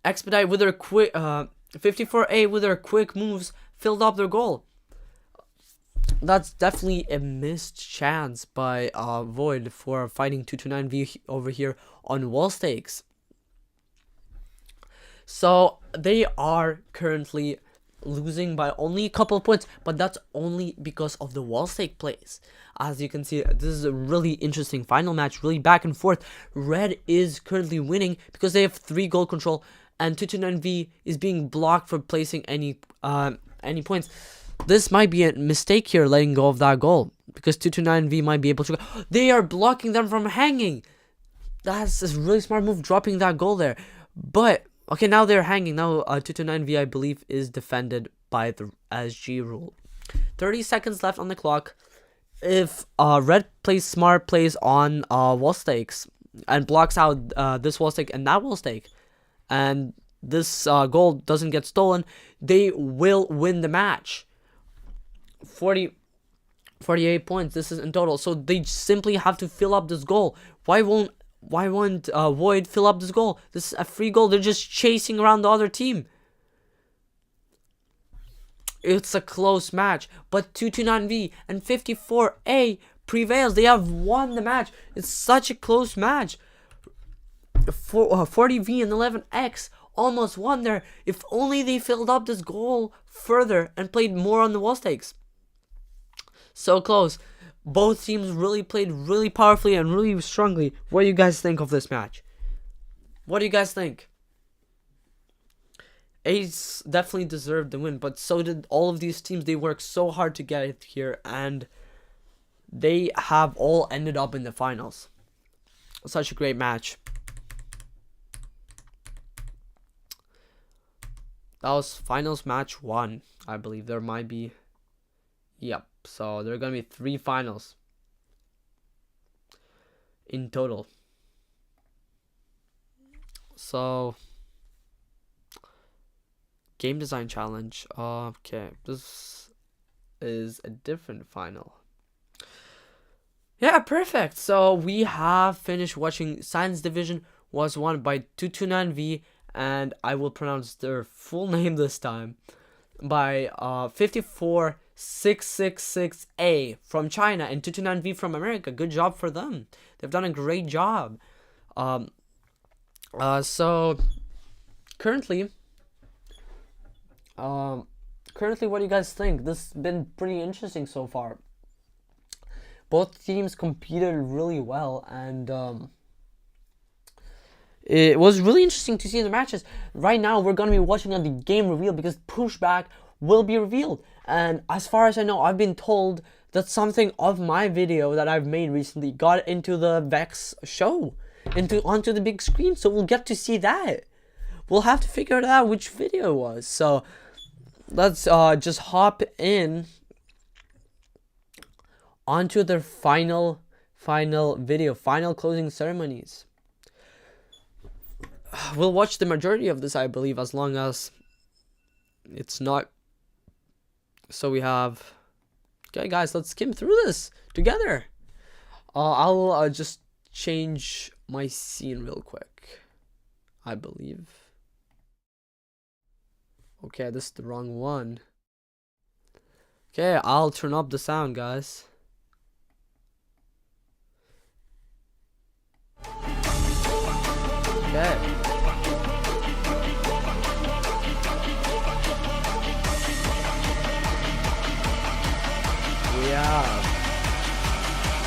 Expedite with their quick 54A with their quick moves filled up their goal. That's definitely a missed chance by Void for fighting 229V over here on wall stakes. So they are currently losing by only a couple of points, but that's only because of the wall stake plays. As you can see, this is a really interesting final match, really back and forth. Red is currently winning because they have 3 goal control, and 229V is being blocked for placing any points. This might be a mistake here, letting go of that goal, because 229V might be able to. They are blocking them from hanging. That's a really smart move, dropping that goal there. But okay, now they're hanging. Now 229V, I believe, is defended by the SG rule. 30 seconds left on the clock. If Red plays smart, plays on wall stakes and blocks out this wall stake and that wall stake, and this goal doesn't get stolen, they will win the match. 48 points. This is in total. So they simply have to fill up this goal. Why won't Void fill up this goal? This is a free goal. They're just chasing around the other team. It's a close match, but 229V and 54A prevails. They have won the match. It's such a close match. 40V and 11X almost won there. If only they filled up this goal further and played more on the wall stakes. So close. Both teams really played really powerfully and really strongly. What do you guys think of this match? What do you guys think? Ace definitely deserved the win, but so did all of these teams. They worked so hard to get it here, and they have all ended up in the finals. Such a great match. That was finals match 1, I believe. There might be... Yep, so there are going to be 3 finals in total. So... Game design challenge. Okay, this is a different final. Yeah, perfect. So we have finished watching. Science Division was won by 229V, and I will pronounce their full name this time, by 54666A from China and 229V from America. Good job for them. They've done a great job. So currently, what do you guys think? This has been pretty interesting so far. Both teams competed really well, and it was really interesting to see the matches. Right now, we're going to be watching on the game reveal because Pushback will be revealed. And as far as I know, I've been told that something of my video that I've made recently got into the Vex show, onto the big screen. So we'll get to see that. We'll have to figure it out which video it was. So let's just hop in onto their final video, final closing ceremonies. We'll watch the majority of this, I believe, as long as it's not. So we have. Okay, guys, let's skim through this together. I'll just change my scene real quick, I believe. Okay, this is the wrong one. Okay, I'll turn up the sound, guys. Okay. We have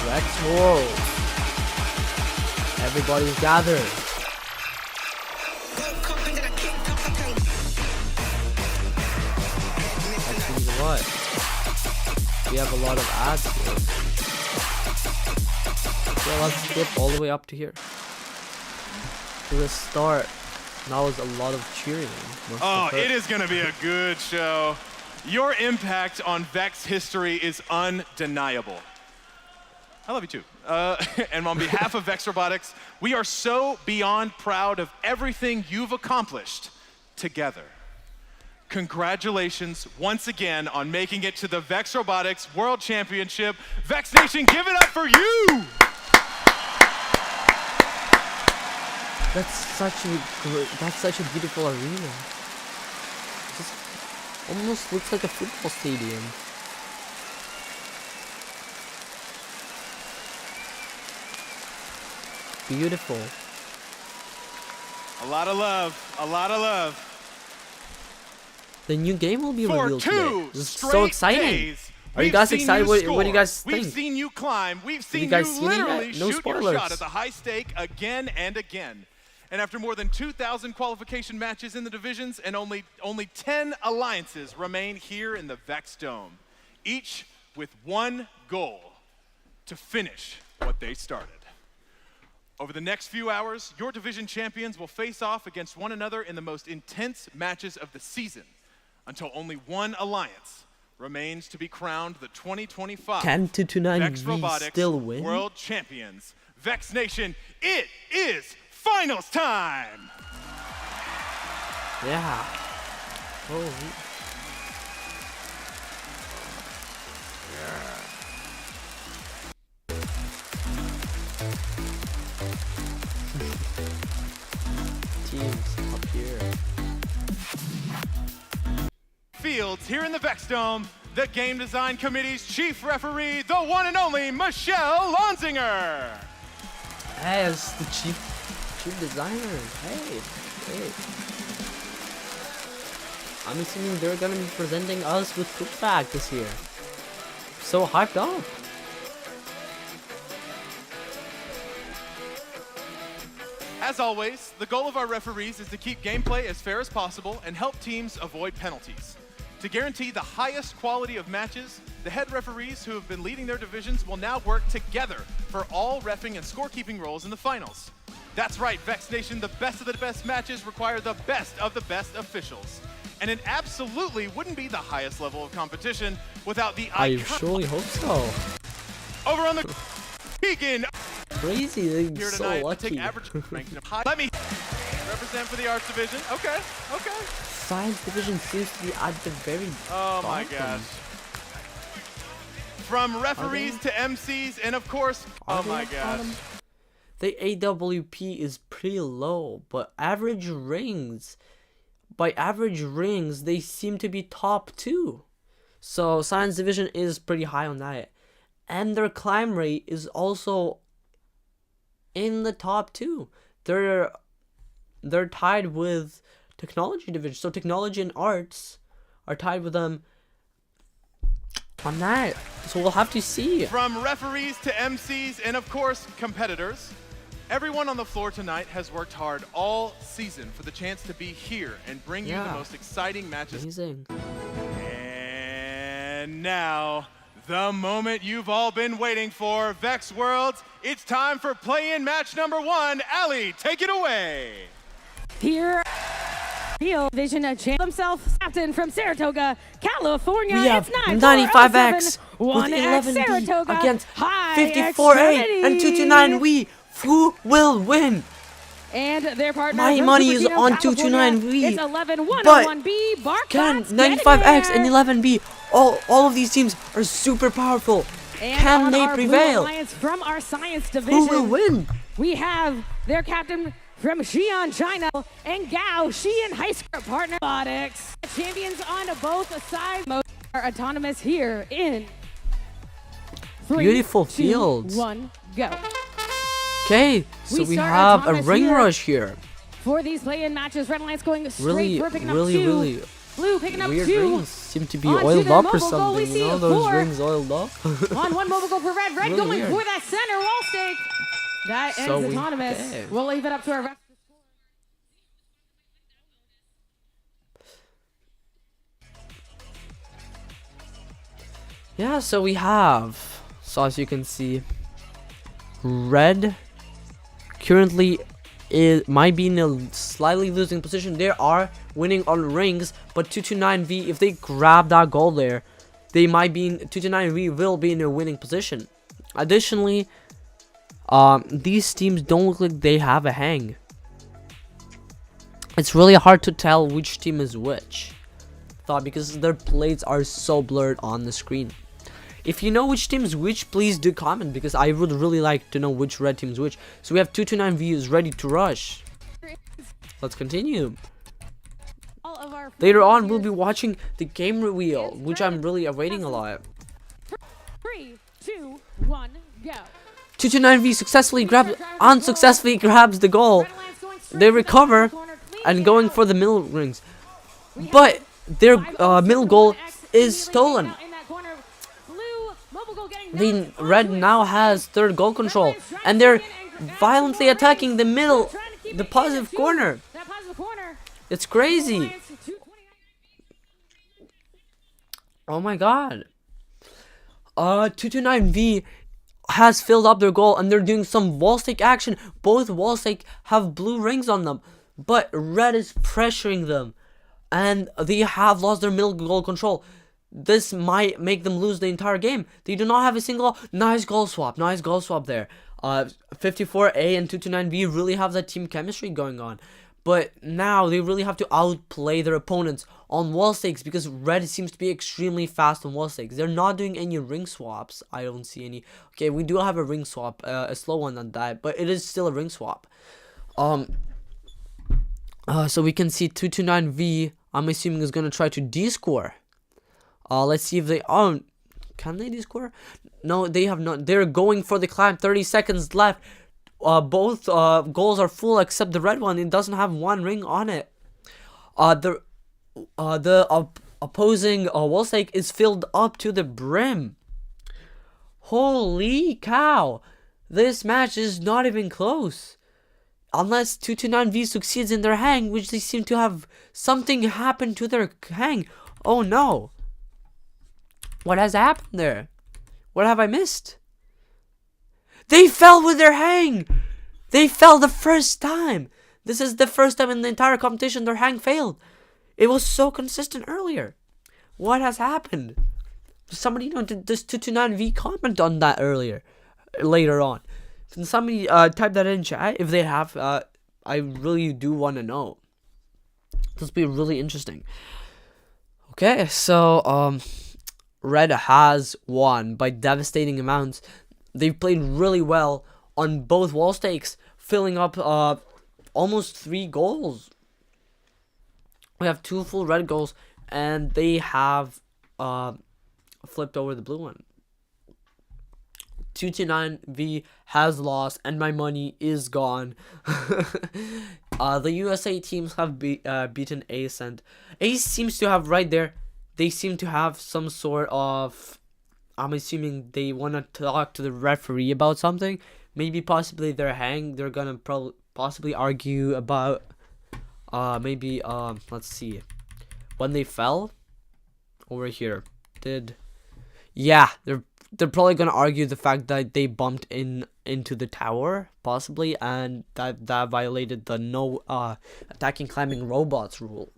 Vex Worlds. Everybody's gathered. What? We have a lot of ads here. Okay, let's skip all the way up to here. To the start. Now is a lot of cheering. Oh, it is going to be a good show. Your impact on Vex history is undeniable. I love you too. And on behalf of Vex Robotics, we are so beyond proud of everything you've accomplished together. Congratulations once again on making it to the Vex Robotics World Championship. Vex Nation, give it up for you! That's such a beautiful arena. This almost looks like a football stadium. Beautiful. A lot of love, a lot of love. the new game will be For revealed today. 2 This is straight so exciting. days, Are you we've guys seen excited? What do you score. guys We've think? seen you climb. We've seen guys you seen it yet? literally No shoot your spoilers. shot at the high stake again and again. And after more than 2,000 qualification matches in the divisions and only 10 alliances remain here in the Vex Dome, each with one goal: to finish what they started. Over the next few hours, your division champions will face off against one another in the most intense matches of the season, until only one alliance remains to be crowned the 2025 Can 229 Vex V Robotics still win? World Champions. Vex Nation, it is finals time! Yeah. Holy. Teams up here. Fields here in the Vex Dome, the Game Design Committee's chief referee, the one and only Michelle Lonzinger. As the chief designer. Hey. I'm assuming they're gonna be presenting us with Cookback this year. So hyped up. As always, the goal of our referees is to keep gameplay as fair as possible and help teams avoid penalties. To guarantee the highest quality of matches, the head referees who have been leading their divisions will now work together for all reffing and scorekeeping roles in the finals. That's right, Vex Nation, the best of the best matches require the best of the best officials. And it absolutely wouldn't be the highest level of competition without the I icon. surely hope so. Over on the Keegan Crazy, they're here so tonight to lucky. take average ranking of high. Let me represent for the arts division. Okay. Science division seems to be at the very Oh my bottom. gosh. From referees to MCs and of course, Are oh they my at gosh. bottom? The AWP is pretty low, but average rings, by average rings, they seem to be top 2. So Science Division is pretty high on that. And their climb rate is also in the top 2. They're tied with Technology Division. So Technology and Arts are tied with them on that. So we'll have to see. From referees to MCs and of course competitors, everyone on the floor tonight has worked hard all season for the chance to be here and bring you the Yeah. most exciting matches. Amazing. And now, the moment you've all been waiting for, Vex Worlds, it's time for play-in match number 1. Ali, take it away. Here, Field Vision champ himself, captain from Saratoga, California. We have it's 95X with 1X 11B Saratoga, against High 54A and 229V. Who will win? And their partner. My from money is Cupertino, on California, 229V. It's 11101B. But can 95X and 11B, all of these teams are super powerful. Can they prevail? From our science division, Who will win? we have their captain from Xi'an, China, and Gao Xi'an High School partner Robotics. Champions on both sides are autonomous here in 3, Beautiful 2, fields. 1, go. Okay, so We we start have a autonomous ring here. rush here. For these play-in matches, Red Alliance going straight Really, for picking up really, 2. really Blue picking up weird 2. rings seem to be Onto oiled their up or mobile goal, we something. see You know those 4. rings oiled up? On one mobile goal for Red. Red Really going weird. for that center wall stake. That So ends we- autonomous. okay. We'll leave it up to our ref. Yeah, so we have, so as you can see, Red currently might be in a slightly losing position. They are winning on rings, but 229V, if they grab that goal there, they might be in, 229V will be in a winning position. Additionally, these teams don't look like they have a hang. It's really hard to tell which team is which, because their plates are so blurred on the screen. If you know which team is which, please do comment, because I would really like to know which red team is which. So we have 229V is ready to rush. Let's continue. All of our Later on, we'll be watching the game reveal, which I'm really awaiting a lot. 3, 2, 1, go. 229V successfully unsuccessfully grabs the goal. Red Alliance going straight They for the recover corner, clean and it going out. for the middle rings. We have But their middle goal is stolen. The red now has third goal control, and they're violently attacking the middle, the positive corner. It's crazy. Oh my god. 229V has filled up their goal, and they're doing some wall stake action. Both wall stake have blue rings on them, but red is pressuring them, and they have lost their middle goal control. This might make them lose the entire game. They do not have a single nice goal swap. Nice goal swap there. 54A and 229V really have that team chemistry going on. But now they really have to outplay their opponents on wall stakes, because red seems to be extremely fast on wall stakes. They're not doing any ring swaps. I don't see any. Okay, we do have a ring swap, a slow one on that, but it is still a ring swap. So we can see 229V, I'm assuming, is going to try to D-score. Let's see if they... Oh, can they D-score? No, they have not. They're going for the climb. 30 seconds left. Both goals are full except the red one. It doesn't have one ring on it. The opposing wall stake is filled up to the brim. Holy cow. This match is not even close. Unless 229V succeeds in their hang, which they seem to have something happen to their hang. Oh no. What has happened there? What have I missed? They fell with their hang! They fell the first time! This is the first time in the entire competition their hang failed. It was so consistent earlier. What has happened? Somebody, did this 229V comment on that later on? Can somebody type that in chat if they have? I really do want to know. This will be really interesting. Okay, so red has won by devastating amounts. They've played really well on both wall stakes, filling up almost 3 goals. We have 2 full red goals, and they have flipped over the blue one. 229V has lost, and my money is gone. The USA teams have beaten Ace, and Ace seems to have right there. They seem to have some sort of... I'm assuming they want to talk to the referee about something. Maybe possibly their hang. They're gonna possibly argue about let's see, when they fell over here. Yeah, they're probably gonna argue the fact that they bumped into the tower possibly, and that violated the no attacking climbing robots rule.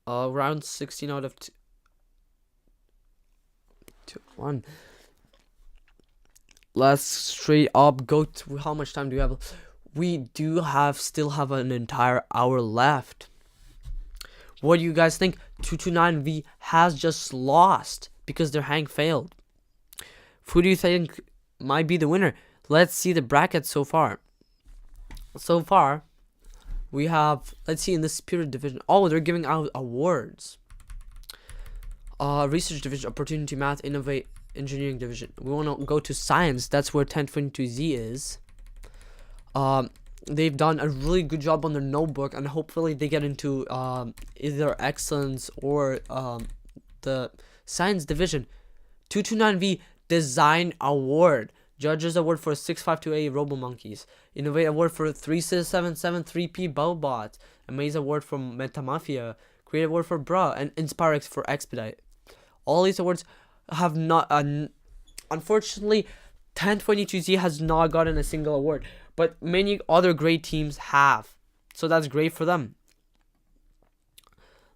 Round 16 out of 1. Let's straight up go to... How much time do we have? We do still have an entire hour left. What do you guys think? 229V has just lost because their hang failed. Who do you think might be the winner? Let's see the bracket so far. So far, we have... Let's see in the Spirit Division. Oh, they're giving out awards. Research Division, Opportunity, Math, Innovate, Engineering Division. We want to go to Science. That's where 1022Z is. They've done a really good job on their notebook, and hopefully they get into either Excellence or the Science Division. 229V Design Award. Judges Award for 652A RoboMonkeys. Innovate Award for 3773P Bowbot. Amaze Award from Metamafia. Create Award for Bra. And InspireX for Expedite. All these awards have not... unfortunately, 1022Z has not gotten a single award. But many other great teams have. So that's great for them.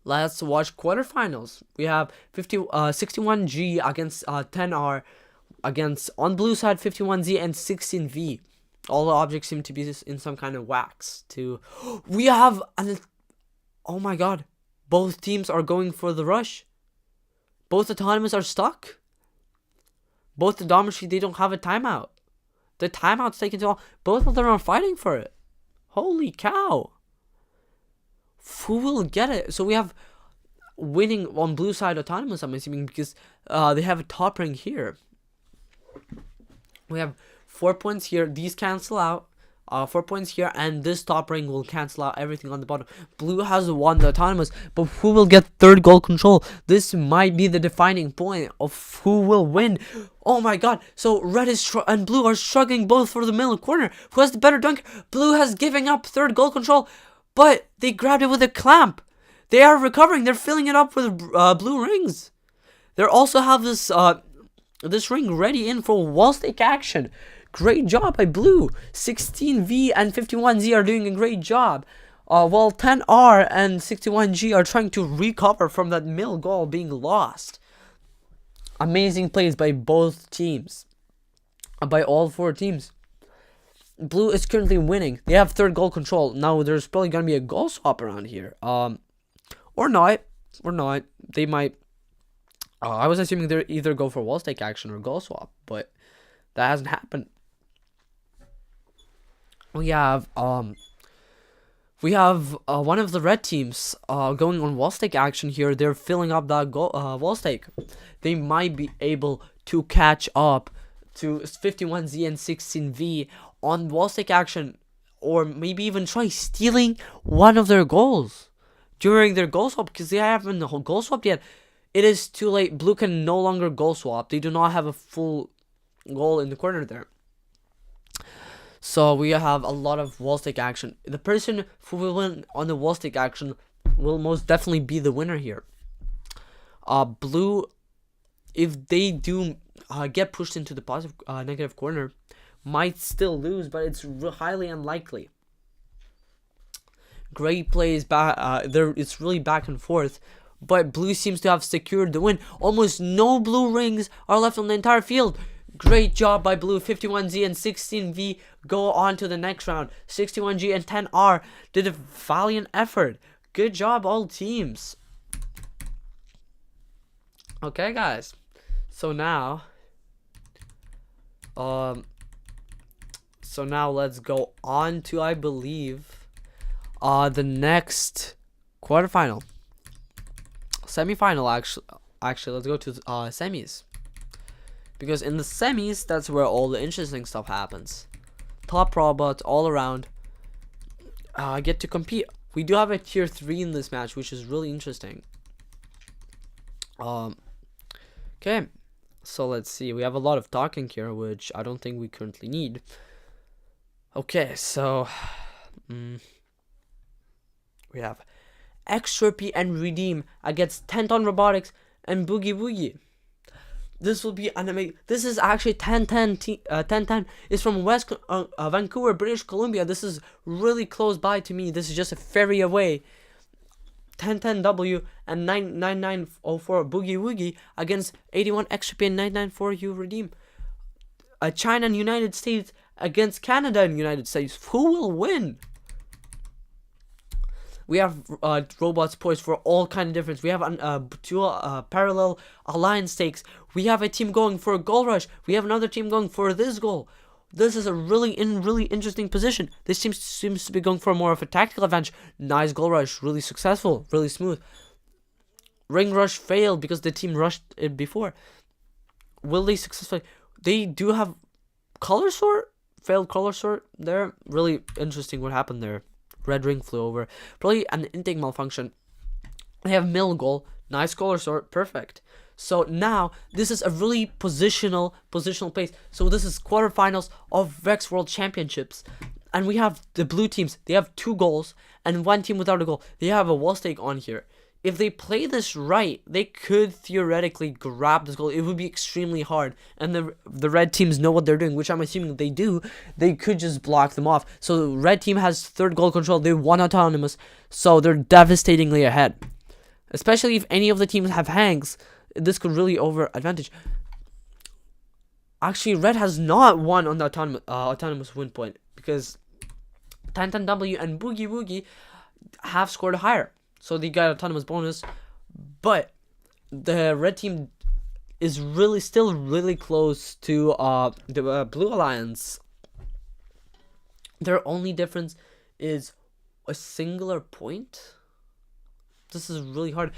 Let's watch quarterfinals. We have 61G against 10R. Against, on blue side, 51Z and 16V. All the objects seem to be in some kind of wax. We have oh my god. Both teams are going for the rush. Both autonomous are stuck. Both the Dometry, they don't have a timeout. The timeout's taken too long. Both of them are fighting for it. Holy cow. Who will get it? So we have winning on blue side autonomous, I'm assuming, because they have a top ring here. We have 4 points here. These cancel out. 4 points here, and this top ring will cancel out everything on the bottom. Blue has won the autonomous, but who will get third goal control? This might be the defining point of who will win. Oh my god, so red is and blue are struggling both for the middle corner. Who has the better dunk? Blue has given up third goal control, but they grabbed it with a clamp. They are recovering. They're filling it up with blue rings. They also have this this ring ready in for wall stake action. Great job by blue. 16V and 51Z are doing a great job. While 10R and 61G are trying to recover from that middle goal being lost. Amazing plays by both teams. By all 4 teams. Blue is currently winning. They have third goal control. Now there's probably going to be a goal swap around here. Or not. Or not. They might. I was assuming they either go for wall stake action or goal swap. But that hasn't happened. We have one of the red teams going on wall stake action here. They're filling up that wall stake. They might be able to catch up to 51Z and 16V on wall stake action, or maybe even try stealing one of their goals during their goal swap, because they haven't goal swapped yet. It is too late. Blue can no longer goal swap. They do not have a full goal in the corner there. So we have a lot of wall stake action. The person who will win on the wall stake action will most definitely be the winner here. Blue, if they do get pushed into the positive negative corner, might still lose, but it's highly unlikely. Great plays back. It's really back and forth, but blue seems to have secured the win. Almost no blue rings are left on the entire field. Great job by blue. 51Z and 16V go on to the next round. 61G and 10R did a valiant effort. Good job, all teams. Okay, guys. So now let's go on to, I believe, the next quarterfinal. Semi-final, actually. Let's go to semis. Because in the semis, that's where all the interesting stuff happens. Top robots all around get to compete. We do have a tier 3 in this match, which is really interesting. Okay, so let's see. We have a lot of talking here, which I don't think we currently need. Okay, so we have X-Sharpie and Redeem against Tenton Robotics and Boogie Woogie. This will be an amazing. This is actually 1010 is from West Vancouver, British Columbia. This is really close by to me. This is just a ferry away. 1010W and 9904 Boogie Woogie against 81 X-Sharpie and 994U Redeem. China and United States against Canada and United States. Who will win? We have robots poised for all kind of difference. We have two parallel alliance stakes. We have a team going for a goal rush. We have another team going for this goal. This is a really interesting position. This team seems to be going for more of a tactical advantage. Nice goal rush, really successful, really smooth. Ring rush failed because the team rushed it before. Will they successfully? They do have color sort. Failed color sort there. Really interesting what happened there. Red ring flew over. Probably an intake malfunction. They have middle goal. Nice color sort. Perfect. So now this is a really positional place. So this is quarterfinals of Vex World Championships. And we have the blue teams. They have 2 goals and 1 team without a goal. They have a wall stake on here. If they play this right, they could theoretically grab this goal. It would be extremely hard. And the red teams know what they're doing, which I'm assuming they do. They could just block them off. So the red team has 3rd goal control. They won autonomous. So they're devastatingly ahead. Especially if any of the teams have hangs. This could really over advantage. Actually, red has not won on the autonomous win point. Because Tantan-W and Boogie Woogie have scored higher. So they got autonomous bonus, but the red team is still really close to the blue alliance. Their only difference is a singular point. This is really hard.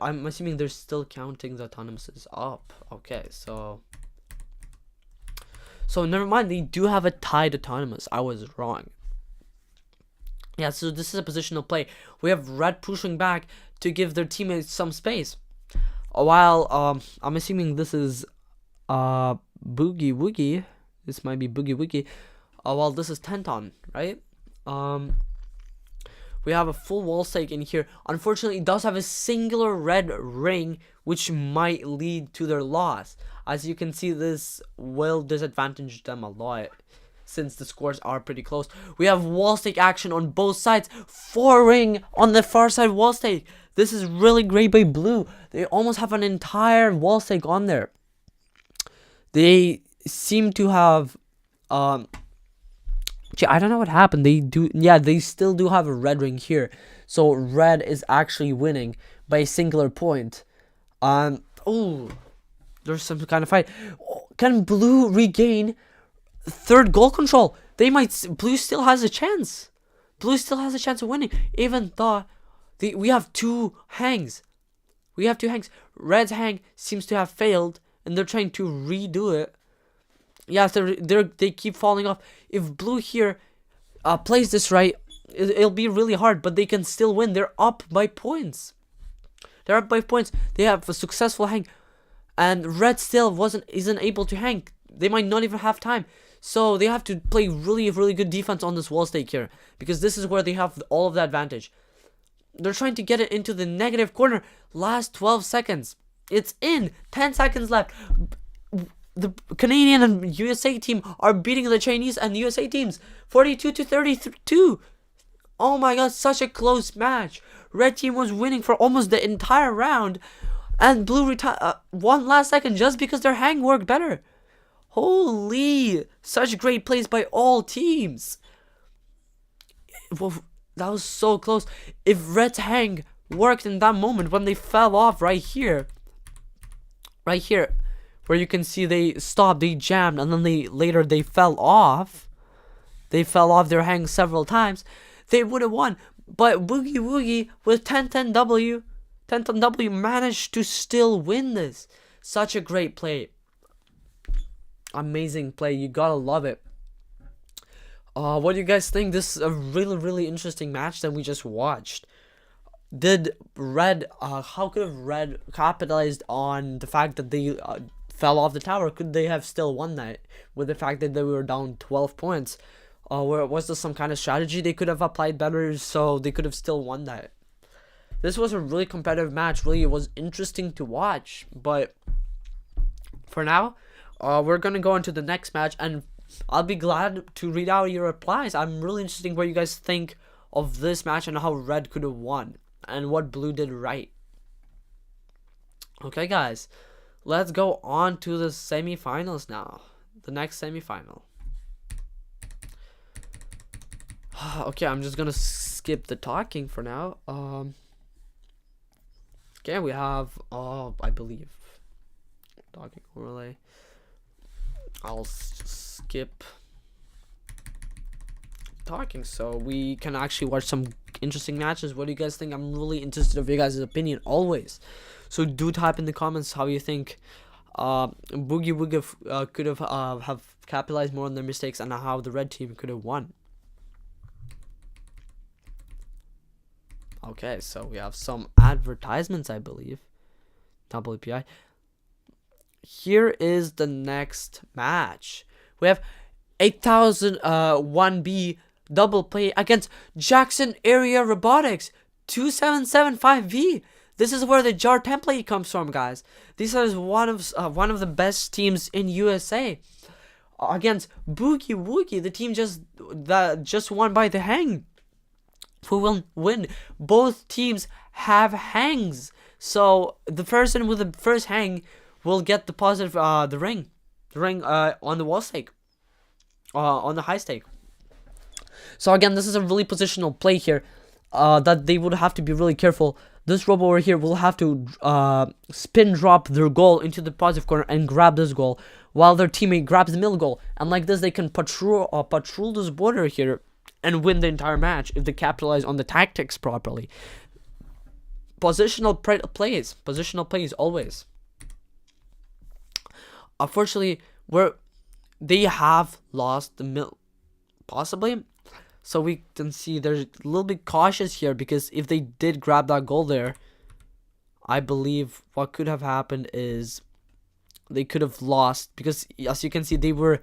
I'm assuming they're still counting the autonomouses up. Okay, so So never mind, they do have a tied autonomous. I was wrong. Yeah, so this is a positional play. We have red pushing back to give their teammates some space. While I'm assuming this is Boogie Woogie. This might be Boogie Woogie. While this is Tenton, right? We have a full wall stake in here. Unfortunately, it does have a singular red ring, which might lead to their loss. As you can see, this will disadvantage them a lot, since the scores are pretty close. We have wall stake action on both sides. 4 ring on the far side wall stake. This is really great by Blue. They almost have an entire wall stake on there. They seem to have I don't know what happened. They still do have a red ring here. So red is actually winning by a singular point. Oh, there's some kind of fight. Can Blue regain third goal control? Blue still has a chance. Blue still has a chance of winning. Even though we have 2 hangs. Red's hang seems to have failed, and they're trying to redo it. Yeah, they keep falling off. If Blue here plays this right, it'll be really hard, but they can still win. They're up by points. They have a successful hang, and Red still isn't able to hang. They might not even have time. So they have to play really, really good defense on this wall stake here, because this is where they have all of the advantage. They're trying to get it into the negative corner. Last 12 seconds. It's in. 10 seconds left. The Canadian and USA team are beating the Chinese and USA teams 42-32. Oh my god, such a close match. Red team was winning for almost the entire round, and Blue one last second just because their hang worked better. Holy, such great plays by all teams. Well, that was so close. If Red's hang worked in that moment when they fell off right here, where you can see they stopped, they jammed, and then they fell off. They fell off their hang several times. They would have won. But Boogie Woogie with 10-10W managed to still win this. Such a great play. Amazing play. You gotta love it. What do you guys think? This is a really, really interesting match that we just watched. Did Red, how could have Red capitalized on the fact that they fell off the tower? Could they have still won that with the fact that they were down 12 points? Was there some kind of strategy they could have applied better so they could have still won that? This was a really competitive match. Really, it was interesting to watch. But for now, we're going to go into the next match, and I'll be glad to read out your replies. I'm really interested in what you guys think of this match and how Red could have won and what Blue did right. Okay, guys. Let's go on to the semifinals now. The next semifinal. Okay, I'm just gonna skip the talking for now. Okay, we have I believe talking overlay. I'll skip talking so we can actually watch some interesting matches. What do you guys think? I'm really interested in your guys' opinion always. So do type in the comments how you think Boogie Woogie could have capitalized more on their mistakes and how the red team could have won. Okay, so we have some advertisements, I believe. WPI. Here is the next match. We have 8000 1B double play against Jackson Area Robotics 2775V. This is where the jar template comes from, guys. This is one of the best teams in USA. Against Boogie Woogie, the team just won by the hang. Who will win? Both teams have hangs, so the person with the first hang will get the positive the ring on the wall stake, on the high stake. So again, this is a really positional play here that they would have to be really careful. This robo over here will have to spin drop their goal into the positive corner and grab this goal, while their teammate grabs the middle goal. And like this, they can patrol this border here and win the entire match if they capitalize on the tactics properly. Positional plays always. Unfortunately, they have lost the mill, possibly. So we can see they're a little bit cautious here, because if they did grab that goal there, I believe what could have happened is they could have lost, because as you can see, they were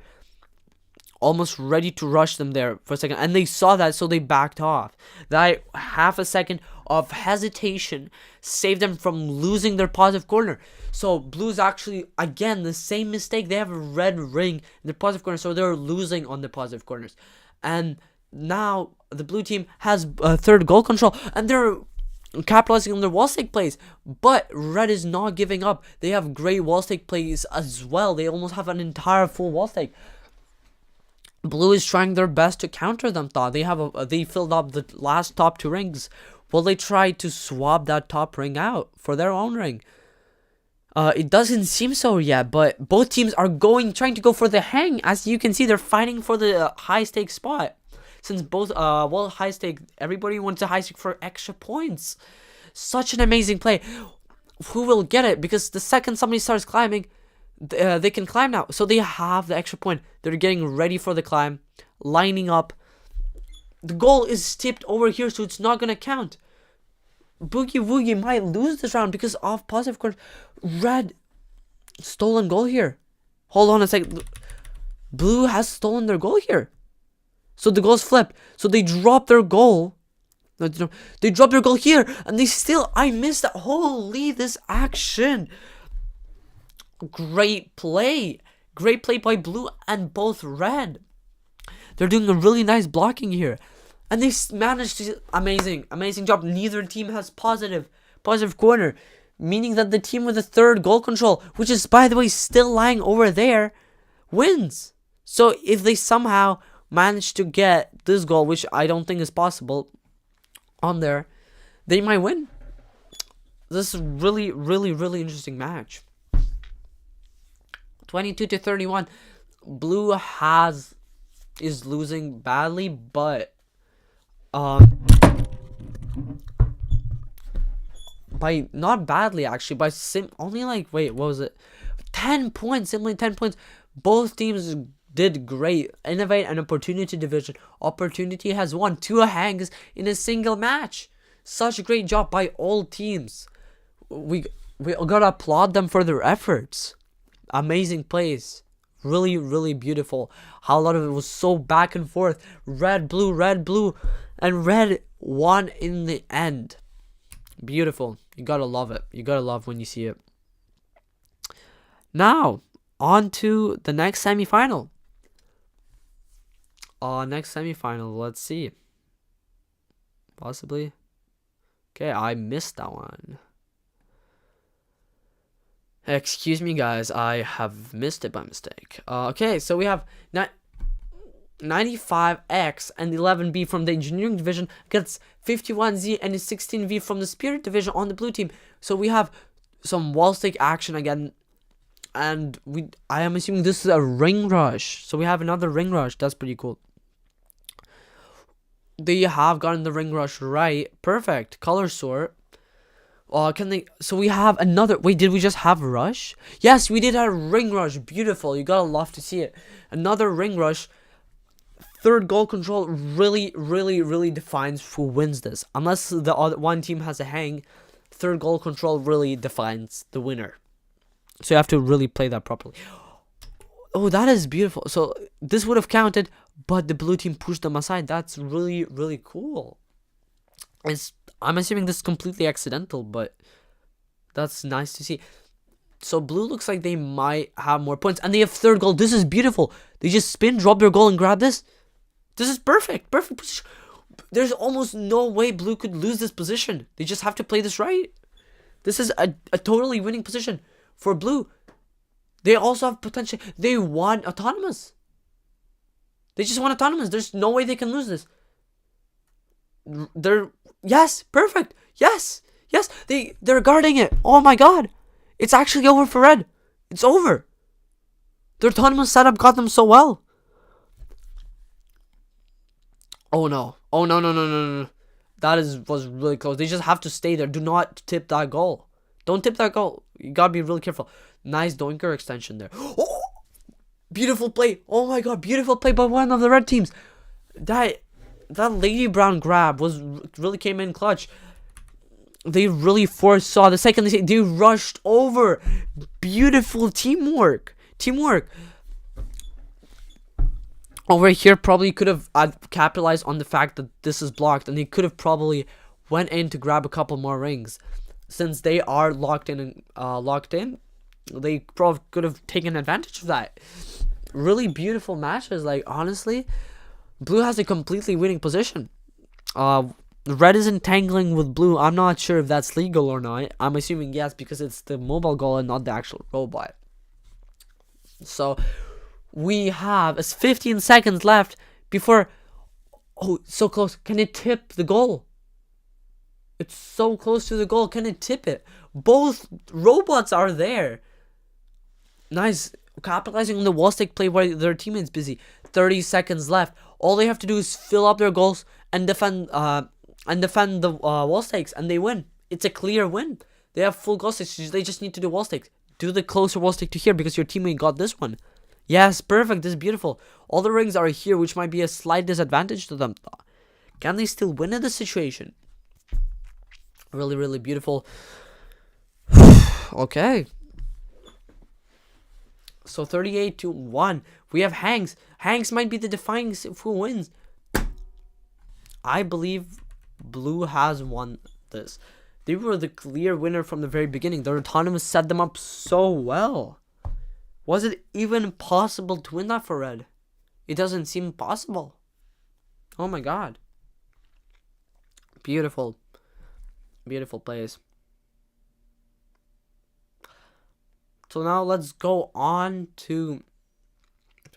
almost ready to rush them there for a second, and they saw that, so they backed off. That half a second of hesitation saved them from losing their positive corner. So Blue's actually, again, the same mistake. They have a red ring in their positive corner, so they're losing on the positive corners. And now the blue team has a third goal control, and they're capitalizing on their wall stake plays. But red is not giving up. They have great wall stake plays as well. They almost have an entire full wall stake. Blue is trying their best to counter them. They filled up the last top 2 rings. Will they try to swap that top ring out for their own ring? It doesn't seem so yet, but both teams are trying to go for the hang. As you can see, they're fighting for the high stake spot. Since both, high stake, everybody wants a high stake for extra points. Such an amazing play. Who will get it? Because the second somebody starts climbing, they can climb now. So they have the extra point. They're getting ready for the climb, lining up. The goal is tipped over here, so it's not going to count. Boogie Woogie might lose this round because of positive corner. Red, stolen goal here. Hold on a second. Blue has stolen their goal here. So the goal's flipped. So they drop their goal. No, they drop their goal here. And they still... I missed that. Holy, this action. Great play. Great play by blue and both red. They're doing a really nice blocking here. And they managed to... Amazing job. Neither team has positive corner. Meaning that the team with the third goal control, which is, by the way, still lying over there, wins. So if they somehow manage to get this goal, which I don't think is possible, on there, they might win. This is really, really, really interesting match. 22-31. Blue is losing badly, but by not badly actually, by only like, wait, what was it? 10 points, simply 10 points. Both teams did great. Innovate and Opportunity division. Opportunity has won 2 hangs in a single match. Such a great job by all teams. We gotta applaud them for their efforts. Amazing plays. Really, really beautiful. How a lot of it was so back and forth. Red, blue, and red won in the end. Beautiful. You gotta love it. You gotta love when you see it. Now, on to the next semifinal. Let's see. Possibly. Okay, I missed that one. Excuse me, guys. I have missed it by mistake. Okay, so we have 95X and 11B from the Engineering division against 51Z and 16V from the Spirit division on the blue team. So we have some wall stake action again. And I am assuming this is a ring rush. So we have another ring rush. That's pretty cool. They have gotten the ring rush right. Perfect. Color sort. So we have another... Wait, did we just have rush? Yes, we did a ring rush. Beautiful. You gotta love to see it. Another ring rush. Third goal control really, really, really defines who wins this. Unless the other one team has a hang, third goal control really defines the winner. So you have to really play that properly. Oh, that is beautiful. So this would have counted, but the blue team pushed them aside. That's really, really cool. I'm assuming this is completely accidental, but that's nice to see. So blue looks like they might have more points. And they have third goal. This is beautiful. They just spin, drop their goal, and grab this. This is perfect. Perfect position. There's almost no way blue could lose this position. They just have to play this right. This is a totally winning position for blue. They also have potential. They won autonomous. They just won autonomous. There's no way they can lose this. Yes, perfect. Yes. They're guarding it. Oh my god. It's actually over for red. It's over. Their autonomous setup got them so well. Oh no. That was really close. They just have to stay there. Do not tip that goal. Don't tip that goal. You gotta be really careful. Nice doinker extension there. Oh! Beautiful play. Oh my god, beautiful play by one of the red teams. That Lady Brown grab really came in clutch. They really foresaw the second they rushed over. Beautiful teamwork. Over here probably could have capitalized on the fact that this is blocked, and they could have probably went in to grab a couple more rings. Since they are locked in, they probably could have taken advantage of that. Really beautiful matches. Like, honestly, blue has a completely winning position. Red is entangling with blue. I'm not sure if that's legal or not. I'm assuming yes, because it's the mobile goal and not the actual robot. So we have 15 seconds left before. Oh, so close. Can it tip the goal? It's so close to the goal. Can it tip it? Both robots are there. Nice. Capitalizing on the wall stick play where their teammate's busy. 30 seconds left. All they have to do is fill up their goals and defend the wall stakes, and they win. It's a clear win. They have full goal stakes. They just need to do wall stakes. Do the closer wall stick to here because your teammate got this one. Yes, perfect. This is beautiful. All the rings are here, which might be a slight disadvantage to them. Can they still win in this situation? Really, really beautiful. Okay. So 38-1. We have Hanks. Hanks might be the defining of who wins. I believe blue has won this. They were the clear winner from the very beginning. Their autonomous set them up so well. Was it even possible to win that for red? It doesn't seem possible. Oh my god. Beautiful. Beautiful plays. So now let's go on to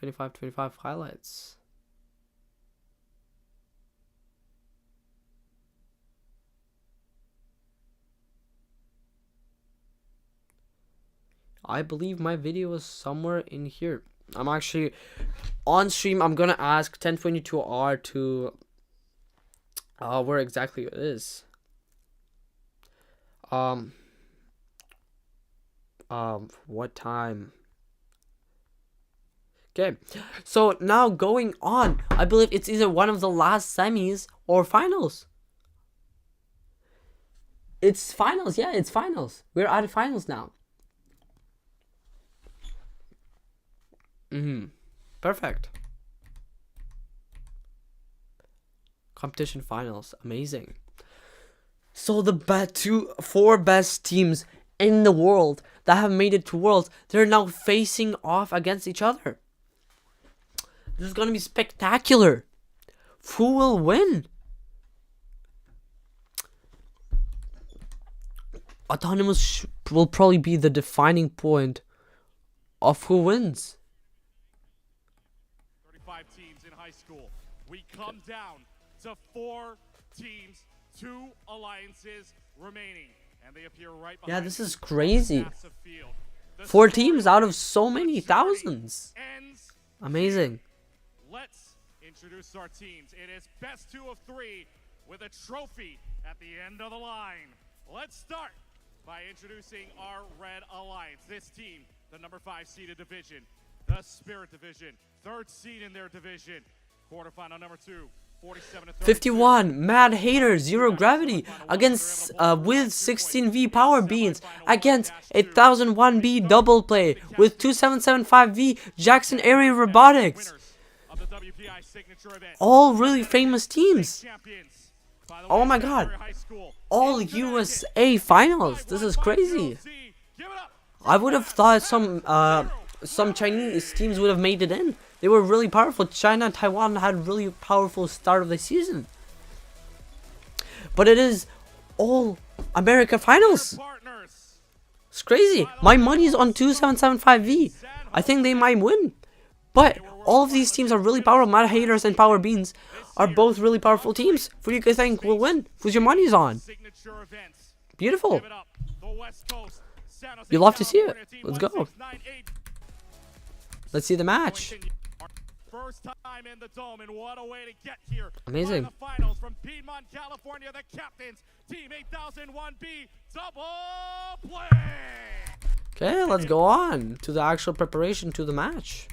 25-25 highlights. I believe my video is somewhere in here. I'm actually on stream. I'm gonna ask 1022R to where exactly it is. What time? Okay, so now going on, I believe it's either one of the last semis or finals. It's finals. Yeah, it's finals. We're out of finals now. Perfect. Competition finals. Amazing. So the four best teams in the world that have made it to Worlds, they're now facing off against each other. This is gonna be spectacular. Who will win? Autonomous will probably be the defining point of who wins. 35 teams in high school. We come down to 4 teams, 2 alliances remaining. And they appear right behind. Yeah, this is crazy. 4 4 teams out of so many thousands. Amazing. Let's introduce our teams. It is best 2 of 3 with a trophy at the end of the line. Let's start by introducing our Red Alliance. This team, the number 5 seeded division, the Spirit division, 3rd seed in their division. Quarterfinal number 2. 51 Mad Hater Zero Gravity against with 16V Power Beans against 8001B Double Play with 2775V Jackson Area Robotics. All really famous teams. Oh my god. All USA finals. This is crazy. I would have thought some Chinese teams would have made it in. They were really powerful. China and Taiwan had really powerful start of the season. But it is all America finals. It's crazy. My money's on 2775V. I think they might win. But all of these teams are really powerful. Mad Haters and Power Beans are both really powerful teams. Who do you guys think will win? Who's your money's on? Beautiful. You'll love to see it. Let's go. Let's see the match. First time in the dome, and what a way to get here. Amazing. The finals from Piedmont, California, the captains, Team 8001B, double play. Okay, let's go on to the actual preparation to the match.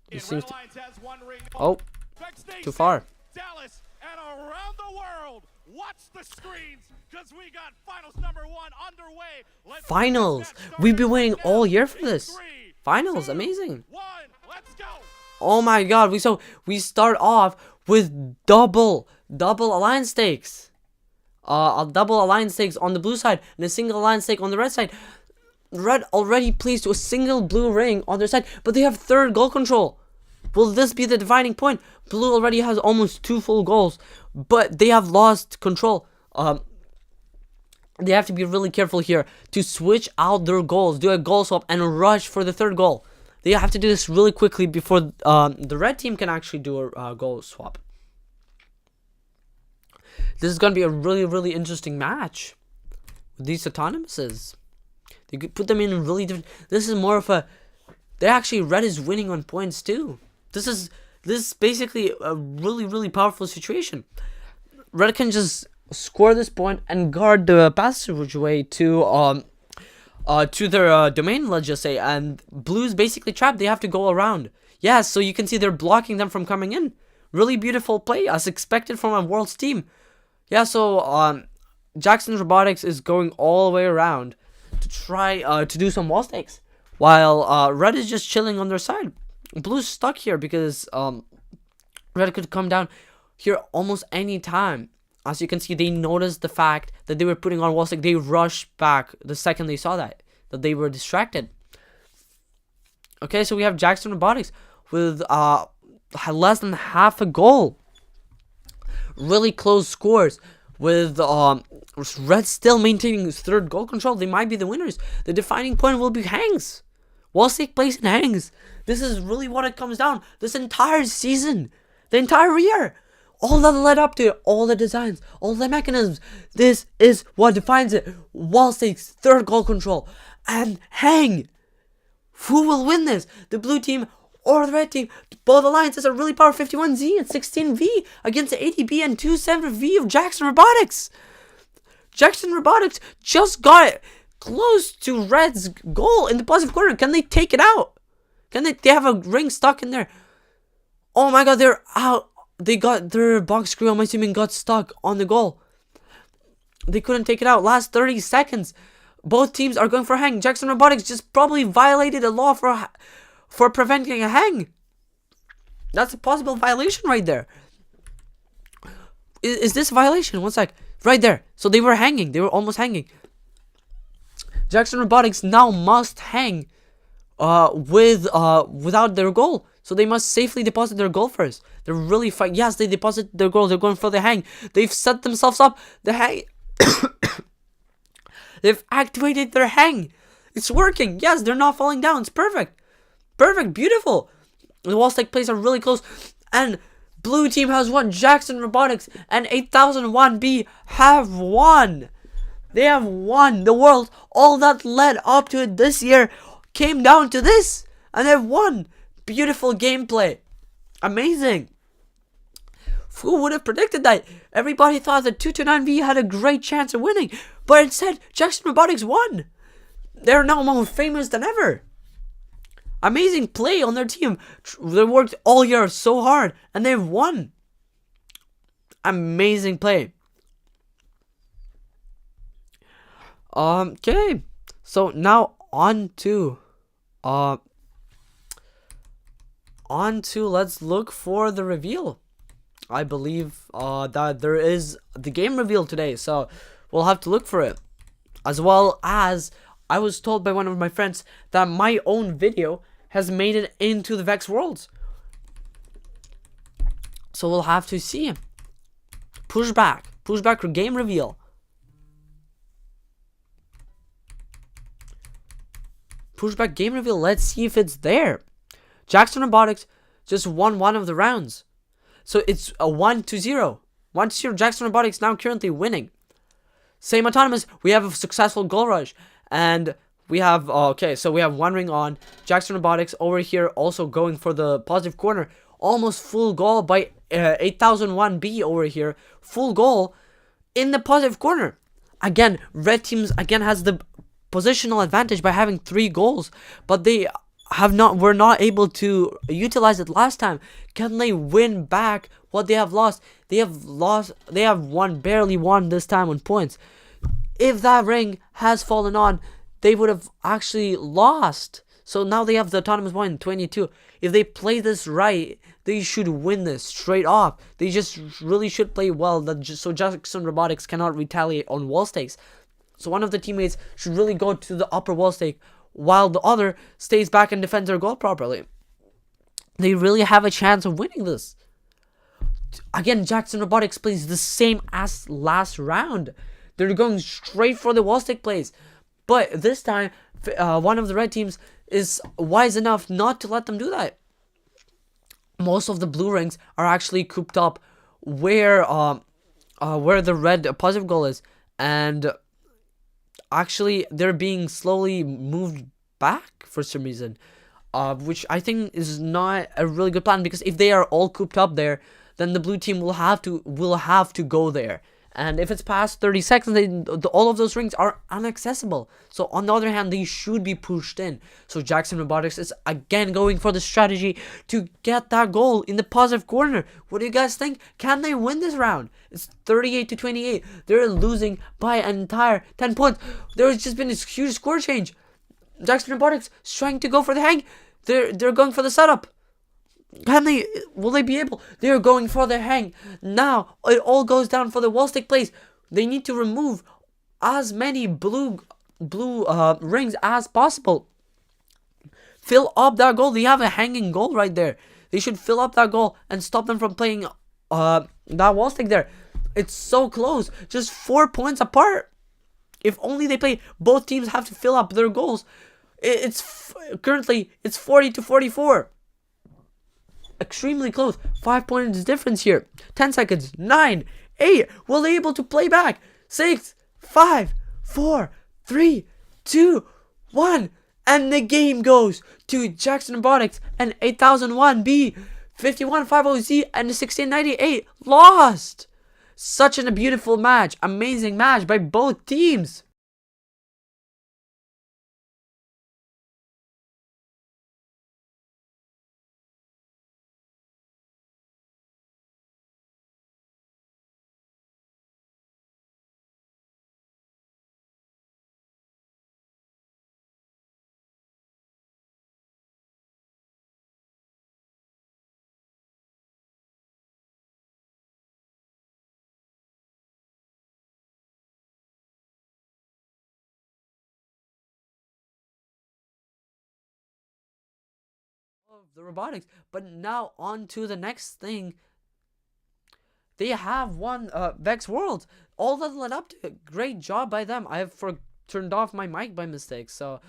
This Red seems to... Alliance has one ring. Oh, Vex too Nation, far. Dallas, and around the world. Watch the screens, because we got finals number 1 underway. Let's Finals. get that We've been started waiting right now. all year for In this. 3, Finals, 2, amazing. 1, let's go. Oh my god, we start off with double alliance stakes. A double alliance stakes on the blue side and a single alliance stake on the red side. Red already plays to a single blue ring on their side, but they have third goal control. Will this be the dividing point? Blue already has almost 2 full goals, but they have lost control. They have to be really careful here to switch out their goals, do a goal swap, and rush for the third goal. They have to do this really quickly before the red team can actually do a goal swap. This is going to be a really interesting match with these autonomouses. They could put them in really different... This is more of a... They actually... Red is winning on points too. This is basically a really powerful situation. Red can just score this point and guard the passageway to their domain, let's just say, and Blue's basically trapped. They have to go around. Yeah, so you can see they're blocking them from coming in. Really beautiful play, as expected from a Worlds team. Yeah, so Jackson Robotics is going all the way around to try to do some wall stakes, while Red is just chilling on their side. Blue's stuck here because Red could come down here almost any time. As you can see, they noticed the fact that they were putting on wall stake. They rushed back the second they saw that they were distracted. Okay, so we have Jackson Robotics with less than half a goal. Really close scores with Red still maintaining his third goal control. They might be the winners. The defining point will be hangs. Wall stake plays in hangs. This is really what it comes down. This entire season, the entire year, all that led up to it, all the designs, all the mechanisms. This is what defines it. Wall stakes, third goal control, and hang. Who will win this? The blue team or the red team? Both alliances are really powerful. 51Z and 16V against the 80B and 27V of Jackson Robotics. Jackson Robotics just got it close to Red's goal in the positive corner. Can they take it out? Can they have a ring stuck in there? Oh my god, they're out. They got their box screw, I'm assuming, got stuck on the goal. They couldn't take it out. Last 30 seconds. Both teams are going for a hang. Jackson Robotics just probably violated a law for preventing a hang. That's a possible violation right there. Is this a violation? One sec. Right there. So they were hanging. They were almost hanging. Jackson Robotics now must hang without their goal. So they must safely deposit their goal first. They're really fighting. Yes, they deposit their goal. They're going for the hang. They've set themselves up. The hang. They've activated their hang. It's working. Yes, they're not falling down. It's perfect. Perfect. Beautiful. The wall stake plays are really close. And blue team has won. Jackson Robotics and 8001B have won. They have won the world. All that led up to it this year came down to this. And they've won. Beautiful gameplay. Amazing. Who would have predicted that? Everybody thought that 229V had a great chance of winning. But instead, Jackson Robotics won. They're now more famous than ever. Amazing play on their team. They worked all year so hard. And they've won. Amazing play. Okay. So now on to let's look for the reveal. I believe that there is the game reveal today, so we'll have to look for it. As well as I was told by one of my friends that my own video has made it into the Vex Worlds. So we'll have to see. Pushback for game reveal. Pushback game reveal. Let's see if it's there. Jackson Robotics just won one of the rounds. So it's a 1-0. 1-0. Jackson Robotics now currently winning. Same autonomous. We have a successful goal rush. And we have, okay, so we have one ring on. Jackson Robotics over here also going for the positive corner. Almost full goal by 8001B over here. Full goal in the positive corner. Again, red teams again has the positional advantage by having 3 goals. But they were not able to utilize it last time. Can they win back what they have lost? They have barely won this time on points. If that ring has fallen on, they would have actually lost. So now they have the autonomous point 22. If they play this right, they should win this straight off. They just really should play well, so Jackson Robotics cannot retaliate on wall stakes. So one of the teammates should really go to the upper wall stake, while the other stays back and defends their goal properly. They really have a chance of winning this. Again, Jackson Robotics plays the same as last round. They're going straight for the wall stake plays. But this time, one of the red teams is wise enough not to let them do that. Most of the blue rings are actually cooped up where the red positive goal is. And actually, they're being slowly moved back for some reason. Which I think is not a really good plan, because if they are all cooped up there, then the blue team will have to go there. And if it's past 30 seconds, all of those rings are inaccessible. So on the other hand, they should be pushed in. So Jackson Robotics is again going for the strategy to get that goal in the positive corner. What do you guys think? Can they win this round? It's 38-28. They're losing by an entire 10 points. There's just been this huge score change. Jackson Robotics is trying to go for the hang. They're going for the setup. Will they be able? They're going for the hang. Now it all goes down for the wall stick plays. They need to remove as many blue rings as possible. Fill up that goal. They have a hanging goal right there. They should fill up that goal and stop them from playing that wall stick there. It's so close, just 4 points apart. If only they play, both teams have to fill up their goals. Currently it's 40-44. Extremely close. 5 points difference here. 10 seconds. 9, 8. Will they able to play back? 6, 5, 4, 3, 2, 1. And the game goes to Jackson Robotics and 8001B, 5150Z, and 1698 lost. Such a beautiful match. Amazing match by both teams. Of the robotics, but now on to the next thing. They have won Vex Worlds. All that led up to it. Great job by them. I have turned off my mic by mistake, so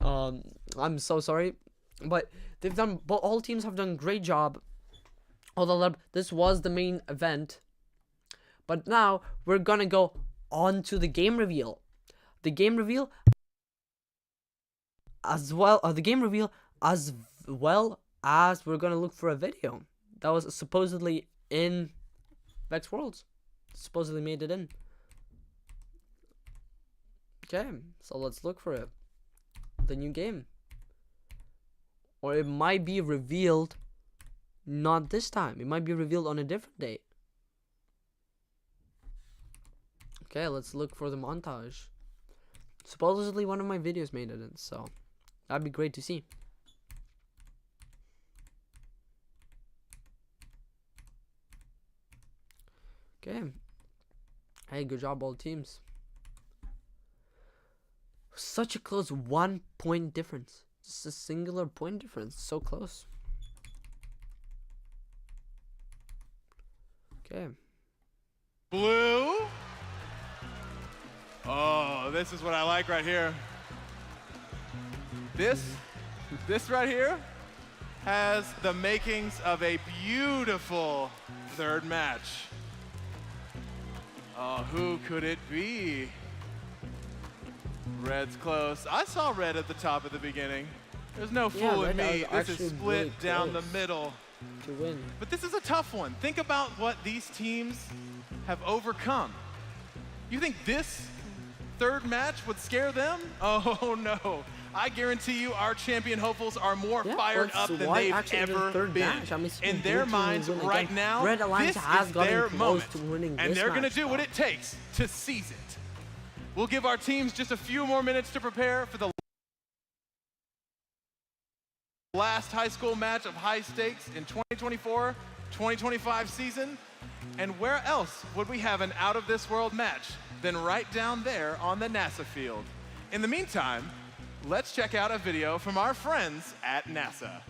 I'm so sorry, but they've done. But all teams have done great job. Although this was the main event, but now we're gonna go on to the game reveal. The game reveal as well. The game reveal as well as we're gonna look for a video that was supposedly in Vex Worlds. Supposedly made it in. Okay, so let's look for it. The new game. Or it might be revealed not this time. It might be revealed on a different date. Okay, let's look for the montage. Supposedly one of my videos made it in, so that'd be great to see. Okay. Hey, good job, all teams. Such a close 1 point difference. Just a singular point difference. So close. Okay. Blue. Oh, this is what I like right here. This right here has the makings of a beautiful third match. Oh, who could it be? Red's close. I saw red at the top at the beginning. There's no fooling me. This is split really down the middle. To win. But this is a tough one. Think about what these teams have overcome. You think this third match would scare them? Oh no. I guarantee you our champion hopefuls are more fired up than they've ever been. In their minds right now, Red Alliance this has is gotten their close moment. to winning And this they're going to match, do what it takes to seize it. We'll give our teams just a few more minutes to prepare for the last high school match of high stakes in 2024-2025 season. And where else would we have an out of this world match than right down there on the NASA field? In the meantime, let's check out a video from our friends at NASA.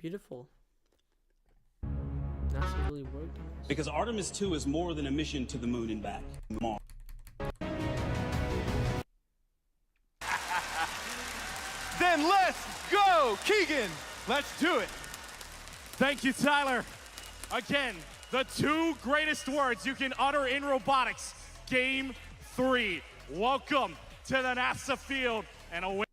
Beautiful. NASA really worked on this. Because Artemis 2 is more than a mission to the moon and back. Then let's go, Keegan. Let's do it. Thank you, Tyler. Again, the two greatest words you can utter in robotics. Game 3. Welcome to the NASA field and away.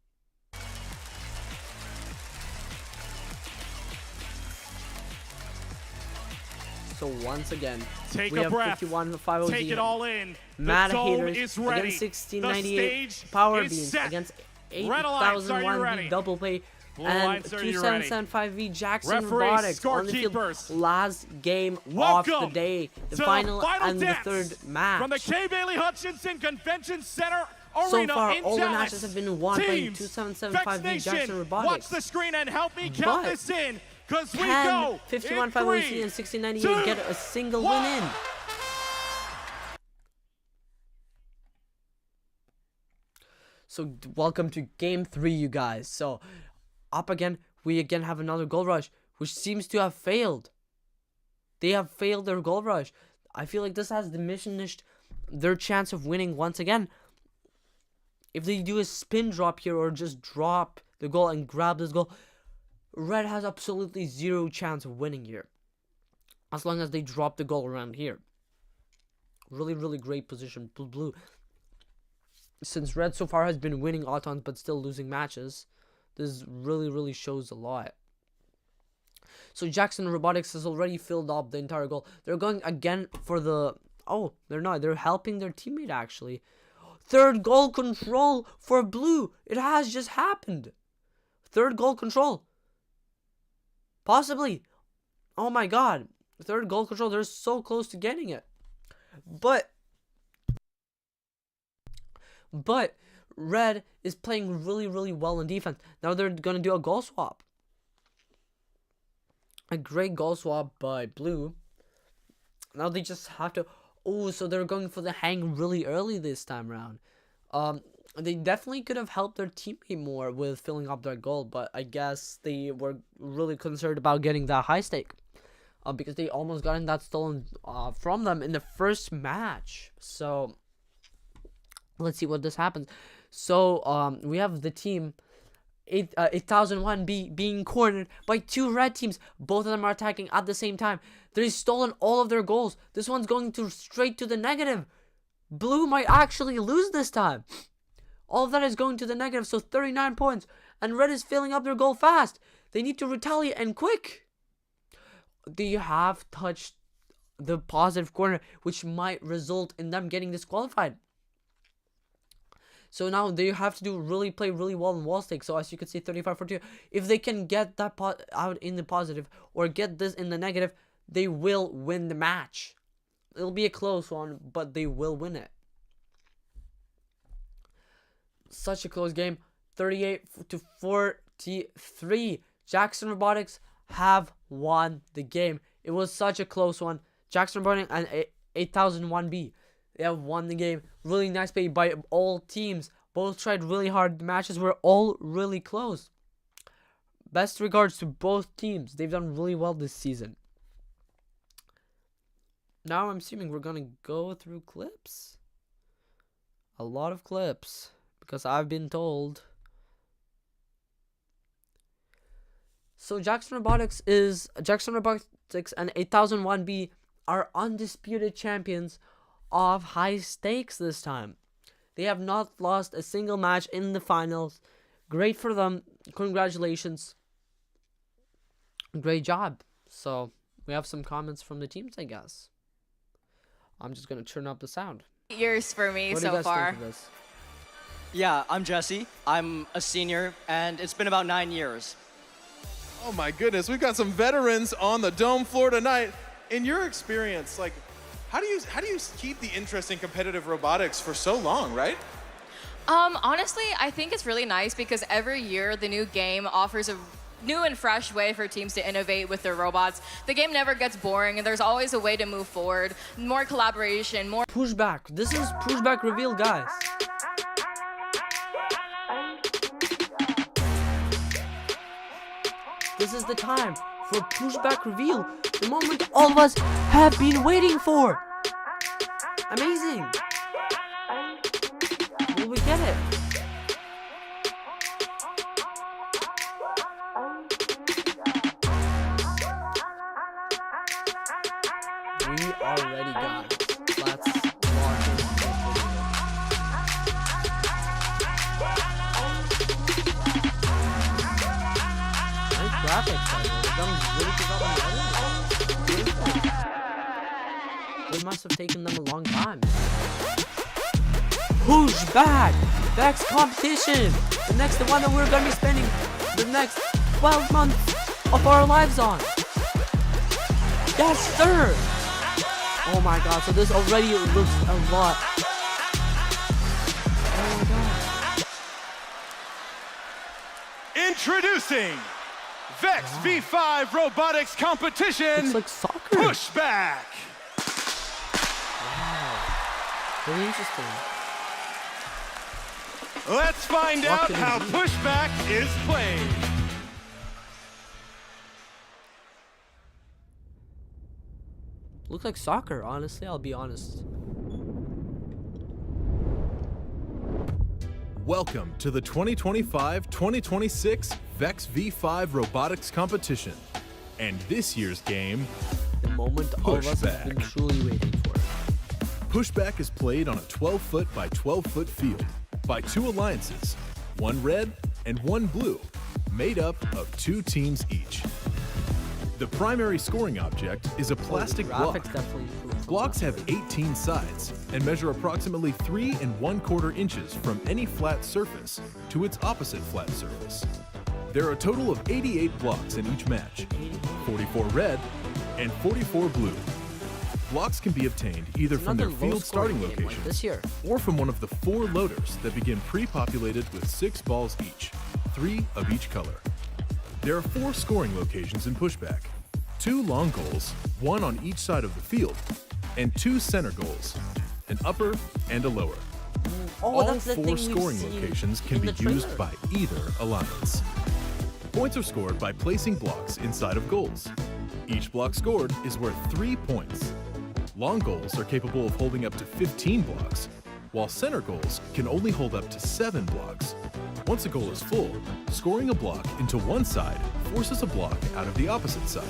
So once again, Take we a have breath. 51-5 Take it all in. Mad the dome Haters is ready. against The 1698 stage Power is Beams set. against Red Alliance, are you 8001 ready? V Double Play Blue and Alliance, are you ready? 2775V Jackson Referees, Robotics on the field. scorekeepers. Last game Welcome of the day, the to final and the dance third match. from the K. Bailey Hutchinson Convention Center So Arena far, in all the Dallas. matches have been won by Teams, 2775V Vex Jackson Nation, Robotics. watch the screen and help me count But this in, because we Can go 51-5 in OC 3, and 1698 get a single win in? So welcome to game 3, you guys. So up again, we again have another gold rush, which seems to have failed. They have failed their gold rush. I feel like this has diminished their chance of winning once again. If they do a spin drop here or just drop the goal and grab this goal, Red has absolutely zero chance of winning here. As long as they drop the goal around here. Really, really great position, Blue. Since Red so far has been winning autons but still losing matches, this really, really shows a lot. So Jackson Robotics has already filled up the entire goal. They're going again for the... Oh, they're not. They're helping their teammate, actually. Third goal control for Blue. It has just happened. Third goal control. Possibly. Oh my god. Third goal control. They're so close to getting it. But Red is playing really, really well in defense. Now they're going to do a goal swap. A great goal swap by Blue. Now they just have to... Oh, so they're going for the hang really early this time around. They definitely could have helped their teammate more with filling up their goal, but I guess they were really concerned about getting that high stake. Because they almost gotten that stolen from them in the first match. So, let's see what this happens. So, we have the team 8001 being cornered by two red teams. Both of them are attacking at the same time. They've stolen all of their goals. This one's going straight to the negative. Blue might actually lose this time. All of that is going to the negative, so 39 points. And Red is filling up their goal fast. They need to retaliate and quick. They have touched the positive corner, which might result in them getting disqualified. So now they have to play really well in wall stake. So as you can see, 35-42. If they can get that out in the positive or get this in the negative, they will win the match. It'll be a close one, but they will win it. Such a close game. 38-43. Jackson Robotics have won the game. It was such a close one. Jackson Robotics and 8001B. They have won the game. Really nice play by all teams. Both tried really hard. The matches were all really close. Best regards to both teams. They've done really well this season. Now I'm assuming we're going to go through clips. A lot of clips. Because I've been told. So Jackson Robotics and 8001B are undisputed champions of high stakes this time. They have not lost a single match in the finals. Great for them. Congratulations. great job. So we have some comments from the teams, I guess. I'm just gonna turn up the sound. Years for me What do you so guys far. think of this? Yeah, I'm Jesse. I'm a senior, and it's been about 9 years. Oh my goodness, we've got some veterans on the dome floor tonight. In your experience, like, how do you keep the interest in competitive robotics for so long, right? Honestly, I think it's really nice because every year the new game offers a new and fresh way for teams to innovate with their robots. The game never gets boring, and there's always a way to move forward. More collaboration, more Pushback. This is pushback reveal, guys. This is the time for pushback reveal. The moment all of us have been waiting for. Amazing. Will we get it? We are ready, guys. Let's watch it. Nice graphics, by the way. They've done really good job on the editing. Really good. It must have taken them a long time. Push back! Vex competition! The next one that we're gonna be spending the next 12 months of our lives on. Yes, sir! Oh my god, so this already looks a lot. Oh my god. Introducing Vex V5 Robotics Competition It's like soccer. Pushback. Wow. Very interesting. Let's find What out could it how be? Pushback is played. Looks like soccer, honestly, I'll be honest. Welcome to the 2025-2026 Vex V5 Robotics Competition. And this year's game, The moment all of us have been Pushback. truly waiting for. Pushback is played on a 12-foot by 12-foot field by two alliances, one red and one blue, made up of two teams each. The primary scoring object is a plastic block. Graphics definitely improved from Blocks last have year. 18 sides and measure approximately 3 1/4 inches from any flat surface to its opposite flat surface. There are a total of 88 blocks in each match, 44 red and 44 blue. Blocks can be obtained either from their Another field low-scoring starting game like locations this year. or from one of the 4 loaders that begin pre-populated with 6 balls each, 3 of each color. There are 4 scoring locations in Pushback, 2 long goals, 1 on each side of the field, and 2 center goals, an upper and a lower. Oh, All that's the 4 thing we've scoring seen locations can in be the used trailer. by either alliance. Points are scored by placing blocks inside of goals. Each block scored is worth 3 points. Long goals are capable of holding up to 15 blocks, while center goals can only hold up to 7 blocks. Once a goal is full, scoring a block into one side forces a block out of the opposite side.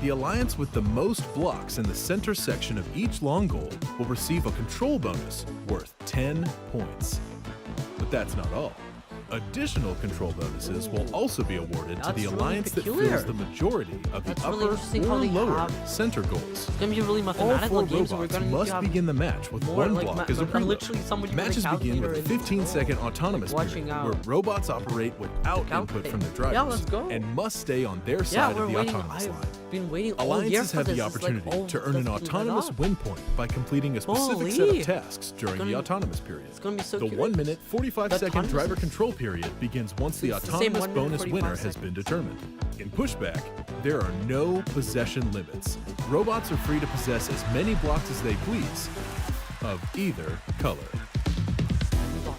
The alliance with the most blocks in the center section of each long goal will receive a control bonus worth 10 points. But that's not all. Additional control bonuses will also be awarded to That's the really alliance that peculiar. fills the majority of the That's really upper interesting how or they lower have- center goals. It's gonna be really All mathematical 4 games, and we're robots gonna need must to have begin the match with more, one like, block as a preload. literally somebody with a Matches begin calculator with a and- 15-second autonomous watching period out. where robots operate without input Calculate. from their drivers Yeah, let's go. and must stay on their Yeah, side we're of the waiting. autonomous line. I've been waiting all year Alliances for have this. the It's like, opportunity oh, to earn an that's autonomous lit up. win point by completing a specific Holy. set of tasks during gonna the be- autonomous period. It's gonna be so The cute. 1 minute, 45-second autonomous driver is- control period begins once the It's the same autonomous 1 minute, bonus 45 winner has been determined. In Pushback, there are no possession limits. Robots are free to possess as many blocks as they please, of either color.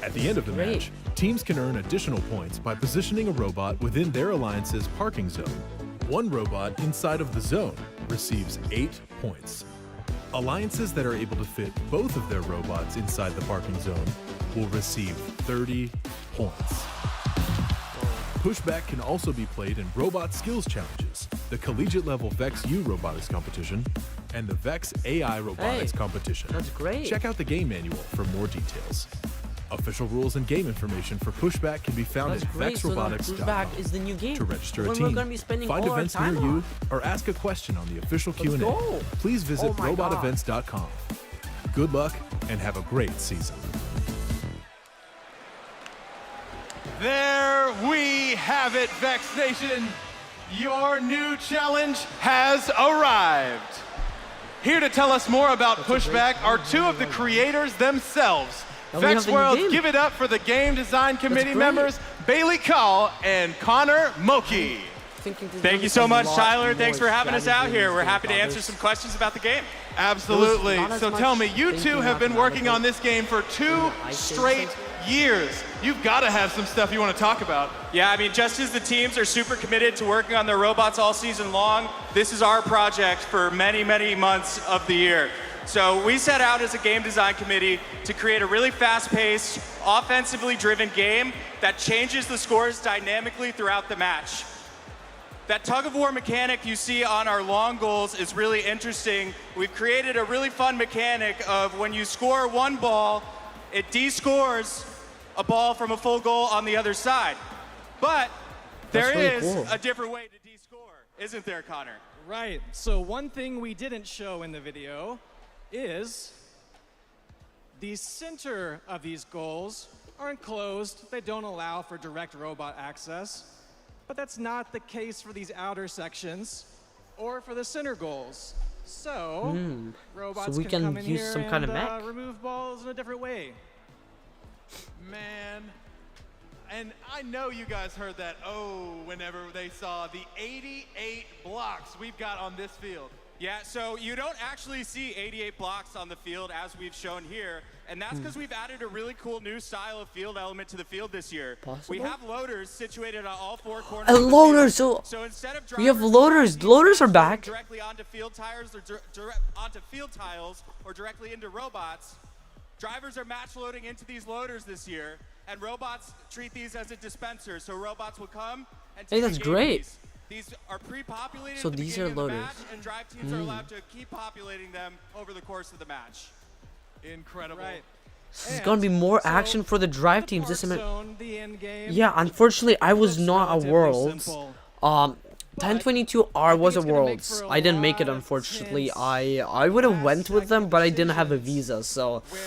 At the end of the Great. match, teams can earn additional points by positioning a robot within their alliance's parking zone. One robot inside of the zone receives 8 points. Alliances that are able to fit both of their robots inside the parking zone will receive 30 points. Pushback can also be played in Robot Skills Challenges, the collegiate level Vex U Robotics Competition, and the Vex AI Robotics Hey, Competition. that's great. Check out the game manual for more details. Official rules and game information for Pushback can be found That's at great. So then vexrobotics.com. Pushback is the new game. To register a When team, we're gonna be spending find all our events near time you, on. or ask a question on the official Q&A, go. please visit Oh my God. robotevents.com. Good luck and have a great season. There we have it, Vex Nation. Your new challenge has arrived. Here to tell us more about Pushback are two of the creators themselves. Now we have Vex the new Worlds, game. give it up for the game design committee great. members, Bailey Call and Connor Moki. Thank you so much, Tyler. Thanks for having us out here. We're happy to answer some questions about the game. Absolutely. Not as So much tell me, you two thinking have been working mathematically. on this game for 2 straight years. You've got to have some stuff you want to talk about. Yeah, I mean, just as the teams are super committed to working on their robots all season long, this is our project for many, many months of the year. So we set out as a game design committee to create a really fast-paced, offensively driven game that changes the scores dynamically throughout the match. That tug-of-war mechanic you see on our long goals is really interesting. We've created a really fun mechanic of when you score one ball, it de-scores a ball from a full goal on the other side. But there That's is really cool. a different way to de-score, isn't there, Connor? Right. So one thing we didn't show in the video is the center of these goals are enclosed. They don't allow for direct robot access. But that's not the case for these outer sections or for the center goals. So robots So we can can come in use here some kind of and mech. remove balls in a different way. Man, and I know you guys heard that whenever they saw the 88 blocks we've got on this field. Yeah, so you don't actually see 88 blocks on the field as we've shown here, and that's because we've added a really cool new style of field element to the field this year. Possible? We have loaders situated on all 4 corners of the Loaders, field. so Instead of we have drivers loaders. driving Loaders are back. directly onto field tires or onto field tiles or directly into robots, drivers are match loading into these loaders this year, and robots treat these as a dispenser. So robots will come and Hey, take that's a game great. These are pre-populated So at the these beginning are of the loaders. match, and drive teams are allowed to keep populating them over the course of the match. Incredible. Right. This is gonna be more action for the drive teams. This Park zone, the end game. yeah, unfortunately, I was looks not a relatively Worlds. simple. 1022R was a it's gonna make Worlds. for a I didn't make it, lot of unfortunately. tense I would have went with them, but I didn't have a decisions visa, so Where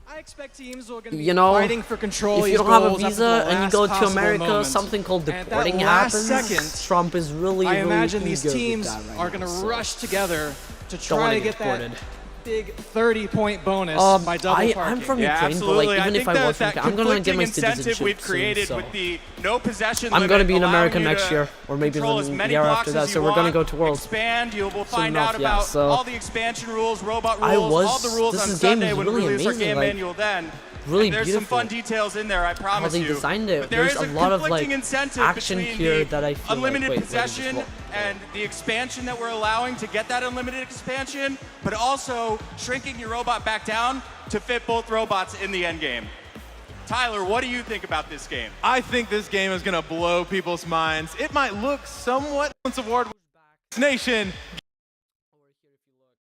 I expect teams are going to be you know, fighting for control. if you don't have a visa and you go to America, something called And at that deporting last happens. second, Trump is really, I really imagine these eager with teams that right are now, going to so rush together to don't wanna try to get get that deported. big 30-point bonus by double I'm parking. from Yeah, Ukraine, absolutely. but like, even I if think I that, was from that Ukraine, I'm gonna get my incentive citizenship we've created soon, so with the no possession I'm limit gonna be in allowing America you next to year, or maybe control the as many year blocks after as that. you So we're gonna want, go to Worlds. Expand. You will find enough, out yeah, about so all the expansion rules, robot rules, I all was- the rules this on game Sunday is when really we release our amazing, game like, manual then. really And there's beautiful. some fun details in there, I promise they you. designed it. But there There's is a lot of, conflicting like, incentive action between here the that I feel like- unlimited wait, what is this possession one? and the expansion that we're allowing to get that unlimited expansion, but also shrinking your robot back down to fit both robots in the end game. Tyler, what do you think about this game? I think this game is going to blow people's minds. It might look somewhat award Nation. Over here, if you look,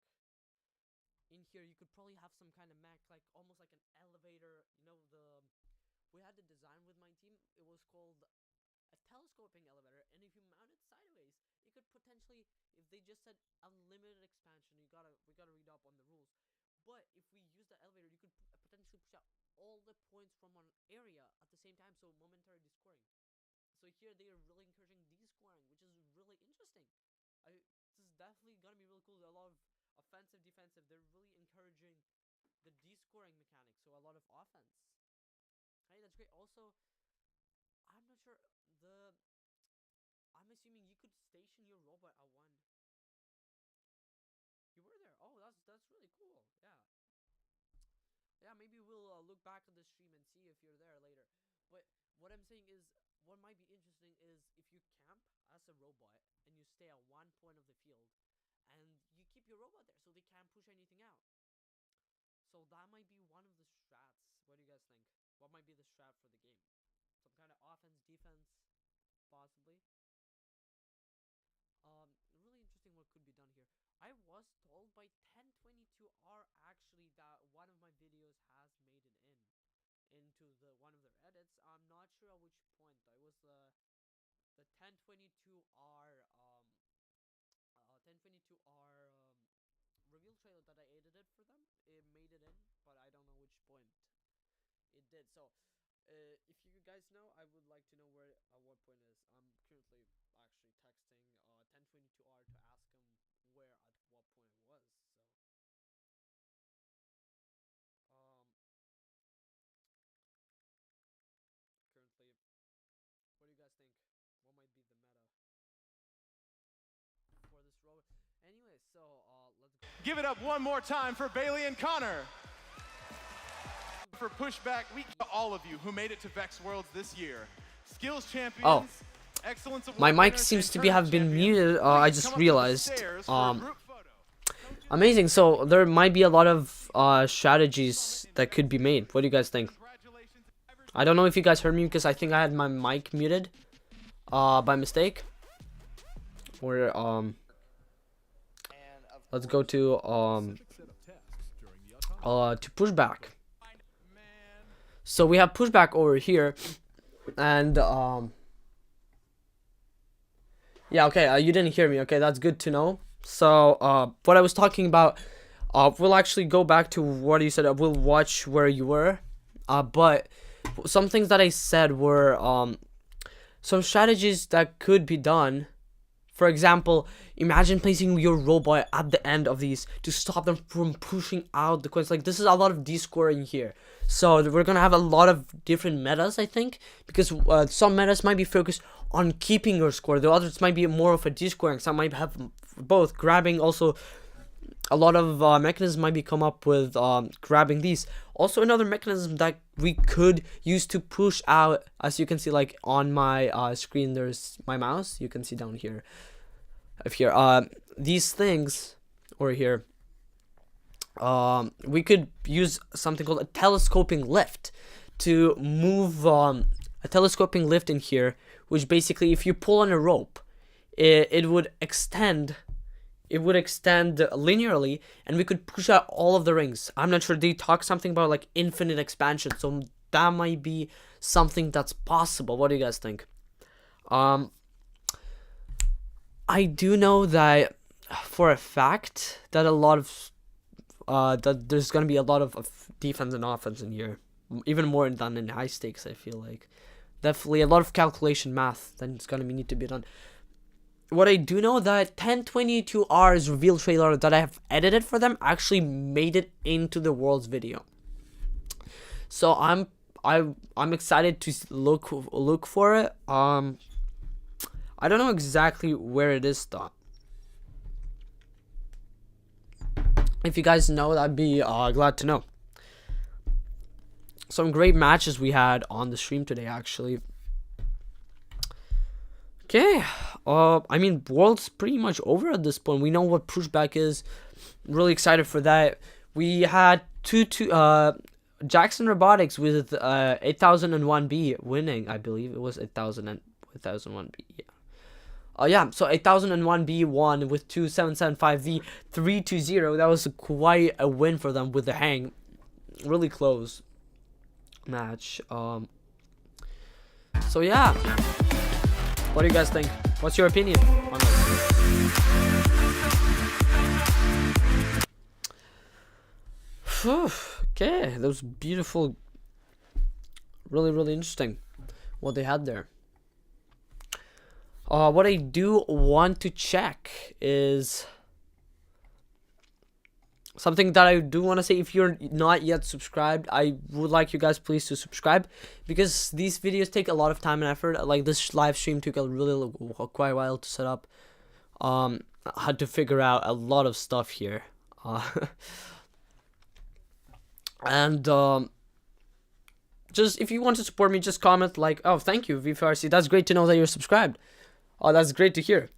in here you could probably have some kind of mech, like almost like an elevator. You know, we had the design with my team. It was called a telescoping elevator, and if you mount it sideways, it could potentially, if they just said unlimited expansion, we gotta read up on the rules. But if we use the elevator, you could potentially push out all the points from one area at the same time, so momentary descoring. So here they are really encouraging descoring, which is really interesting. This is definitely gonna be really cool. A lot of offensive, defensive. They're really encouraging the descoring mechanics, so a lot of offense. Hey, that's great. Also, I'm not sure I'm assuming you could station your robot at one. You were there. Oh, that's really cool. Yeah. Yeah, maybe we'll look back at the stream and see if you're there later. But what I'm saying is, what might be interesting is if you camp as a robot and you stay at one point of the field, and you keep your robot there so they can't push anything out. So that might be one of the strats. What do you guys think? What might be the strat for the game? Some kind of offense, defense, possibly. Really interesting what could be done here. I was told by 1022R actually that one of my videos has made it in. into one of their edits. I'm not sure at which point though. It was the 1022R 1022R reveal trailer that I edited for them. It made it in, but I don't know which point it did. So if you guys know, I would like to know where what point it is. I'm currently actually texting 1022R to ask him where at what point it was. So currently, what do you guys think? What might be the meta for this robot? Anyway, so let's go. Give it up one more time for Bailey and Connor. For pushback, we got all of you who made it to Vex Worlds this year. Skills champions. Oh, excellence award my mic winners, seems and to be have been tournament muted. champions. I Please just come up to the realized. stairs for a group photo. Amazing. So there might be a lot of strategies that could be made. What do you guys think? I don't know if you guys heard me because I think I had my mic muted by mistake. Or let's go to pushback. So we have pushback over here, and yeah, okay, you didn't hear me. Okay, that's good to know. So what I was talking about, we'll actually go back to what you said. We'll watch where you were, but some things that I said were some strategies that could be done. For example, imagine placing your robot at the end of these to stop them from pushing out the coins. Like, this is a lot of descoring here. So we're gonna have a lot of different metas, I think, because some metas might be focused on keeping your score. The others might be more of a descoring. Some might have both grabbing. Also, a lot of mechanisms might be come up with grabbing these. Also, another mechanism that we could use to push out, as you can see, like on my screen, there's my mouse. You can see down here. If here, these things over here, we could use something called a telescoping lift to move a telescoping lift in here, which basically, if you pull on a rope, it would extend. It would extend linearly, and we could push out all of the rings. I'm not sure. They talk something about like infinite expansion, so that might be something that's possible. What do you guys think? I do know that for a fact that a lot of that there's gonna be a lot of defense and offense in here, even more than in high stakes. I feel like definitely a lot of calculation math that's gonna need to be done. What I do know that 1022R's reveal trailer that I have edited for them actually made it into the Worlds video. So I'm excited to look for it. I don't know exactly where it is though. If you guys know, I'd be glad to know. Some great matches we had on the stream today, actually. Okay, I mean, World's pretty much over at this point. We know what pushback is. I'm really excited for that. We had Jackson Robotics with 8001B winning, I believe. It was 8001B, yeah. Yeah, so 8001B won with 2775V 320. That was quite a win for them with the hang. Really close match. So yeah. What do you guys think? What's your opinion on this? Okay, that was beautiful. Really, really interesting what they had there. What I do want to check is something that I do want to say. If you're not yet subscribed, I would like you guys please to subscribe, because these videos take a lot of time and effort. Like, this live stream took quite a while to set up. I had to figure out a lot of stuff here. And just if you want to support me, just comment like, oh, thank you, VFRC. That's great to know that you're subscribed. Oh, that's great to hear.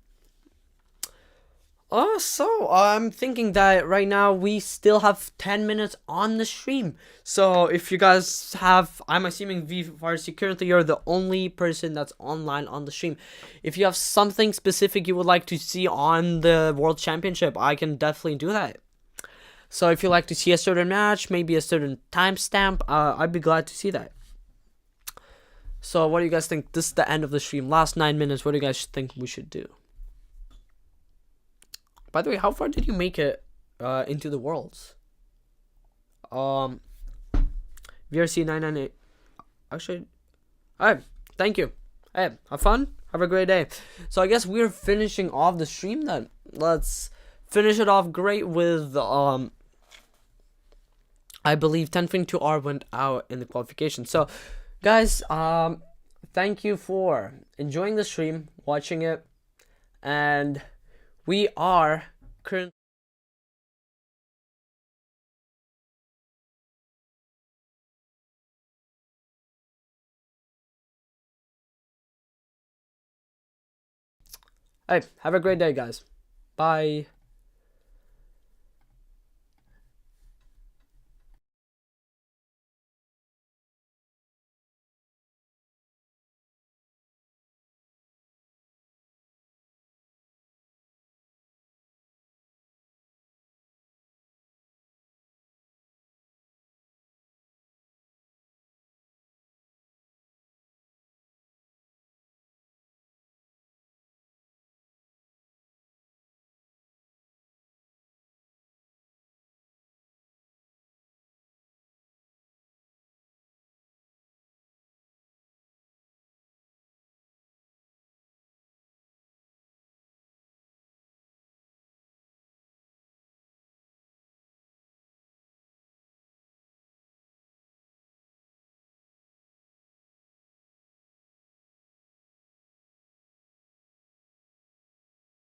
So I'm thinking that right now we still have 10 minutes on the stream. So if you guys have, I'm assuming VFRC, currently you're the only person that's online on the stream. If you have something specific you would like to see on the World Championship, I can definitely do that. So if you like to see a certain match, maybe a certain timestamp, I'd be glad to see that. So what do you guys think? This is the end of the stream. Last 9 minutes. What do you guys think we should do? By the way, how far did you make it into the Worlds? VRC 998. Actually, alright. Thank you. Hey, have fun. Have a great day. So I guess we're finishing off the stream then. Let's finish it off great with I believe 10.2R went out in the qualification. So guys, thank you for enjoying the stream, watching it, and we are currently Hey, have a great day, guys. Bye.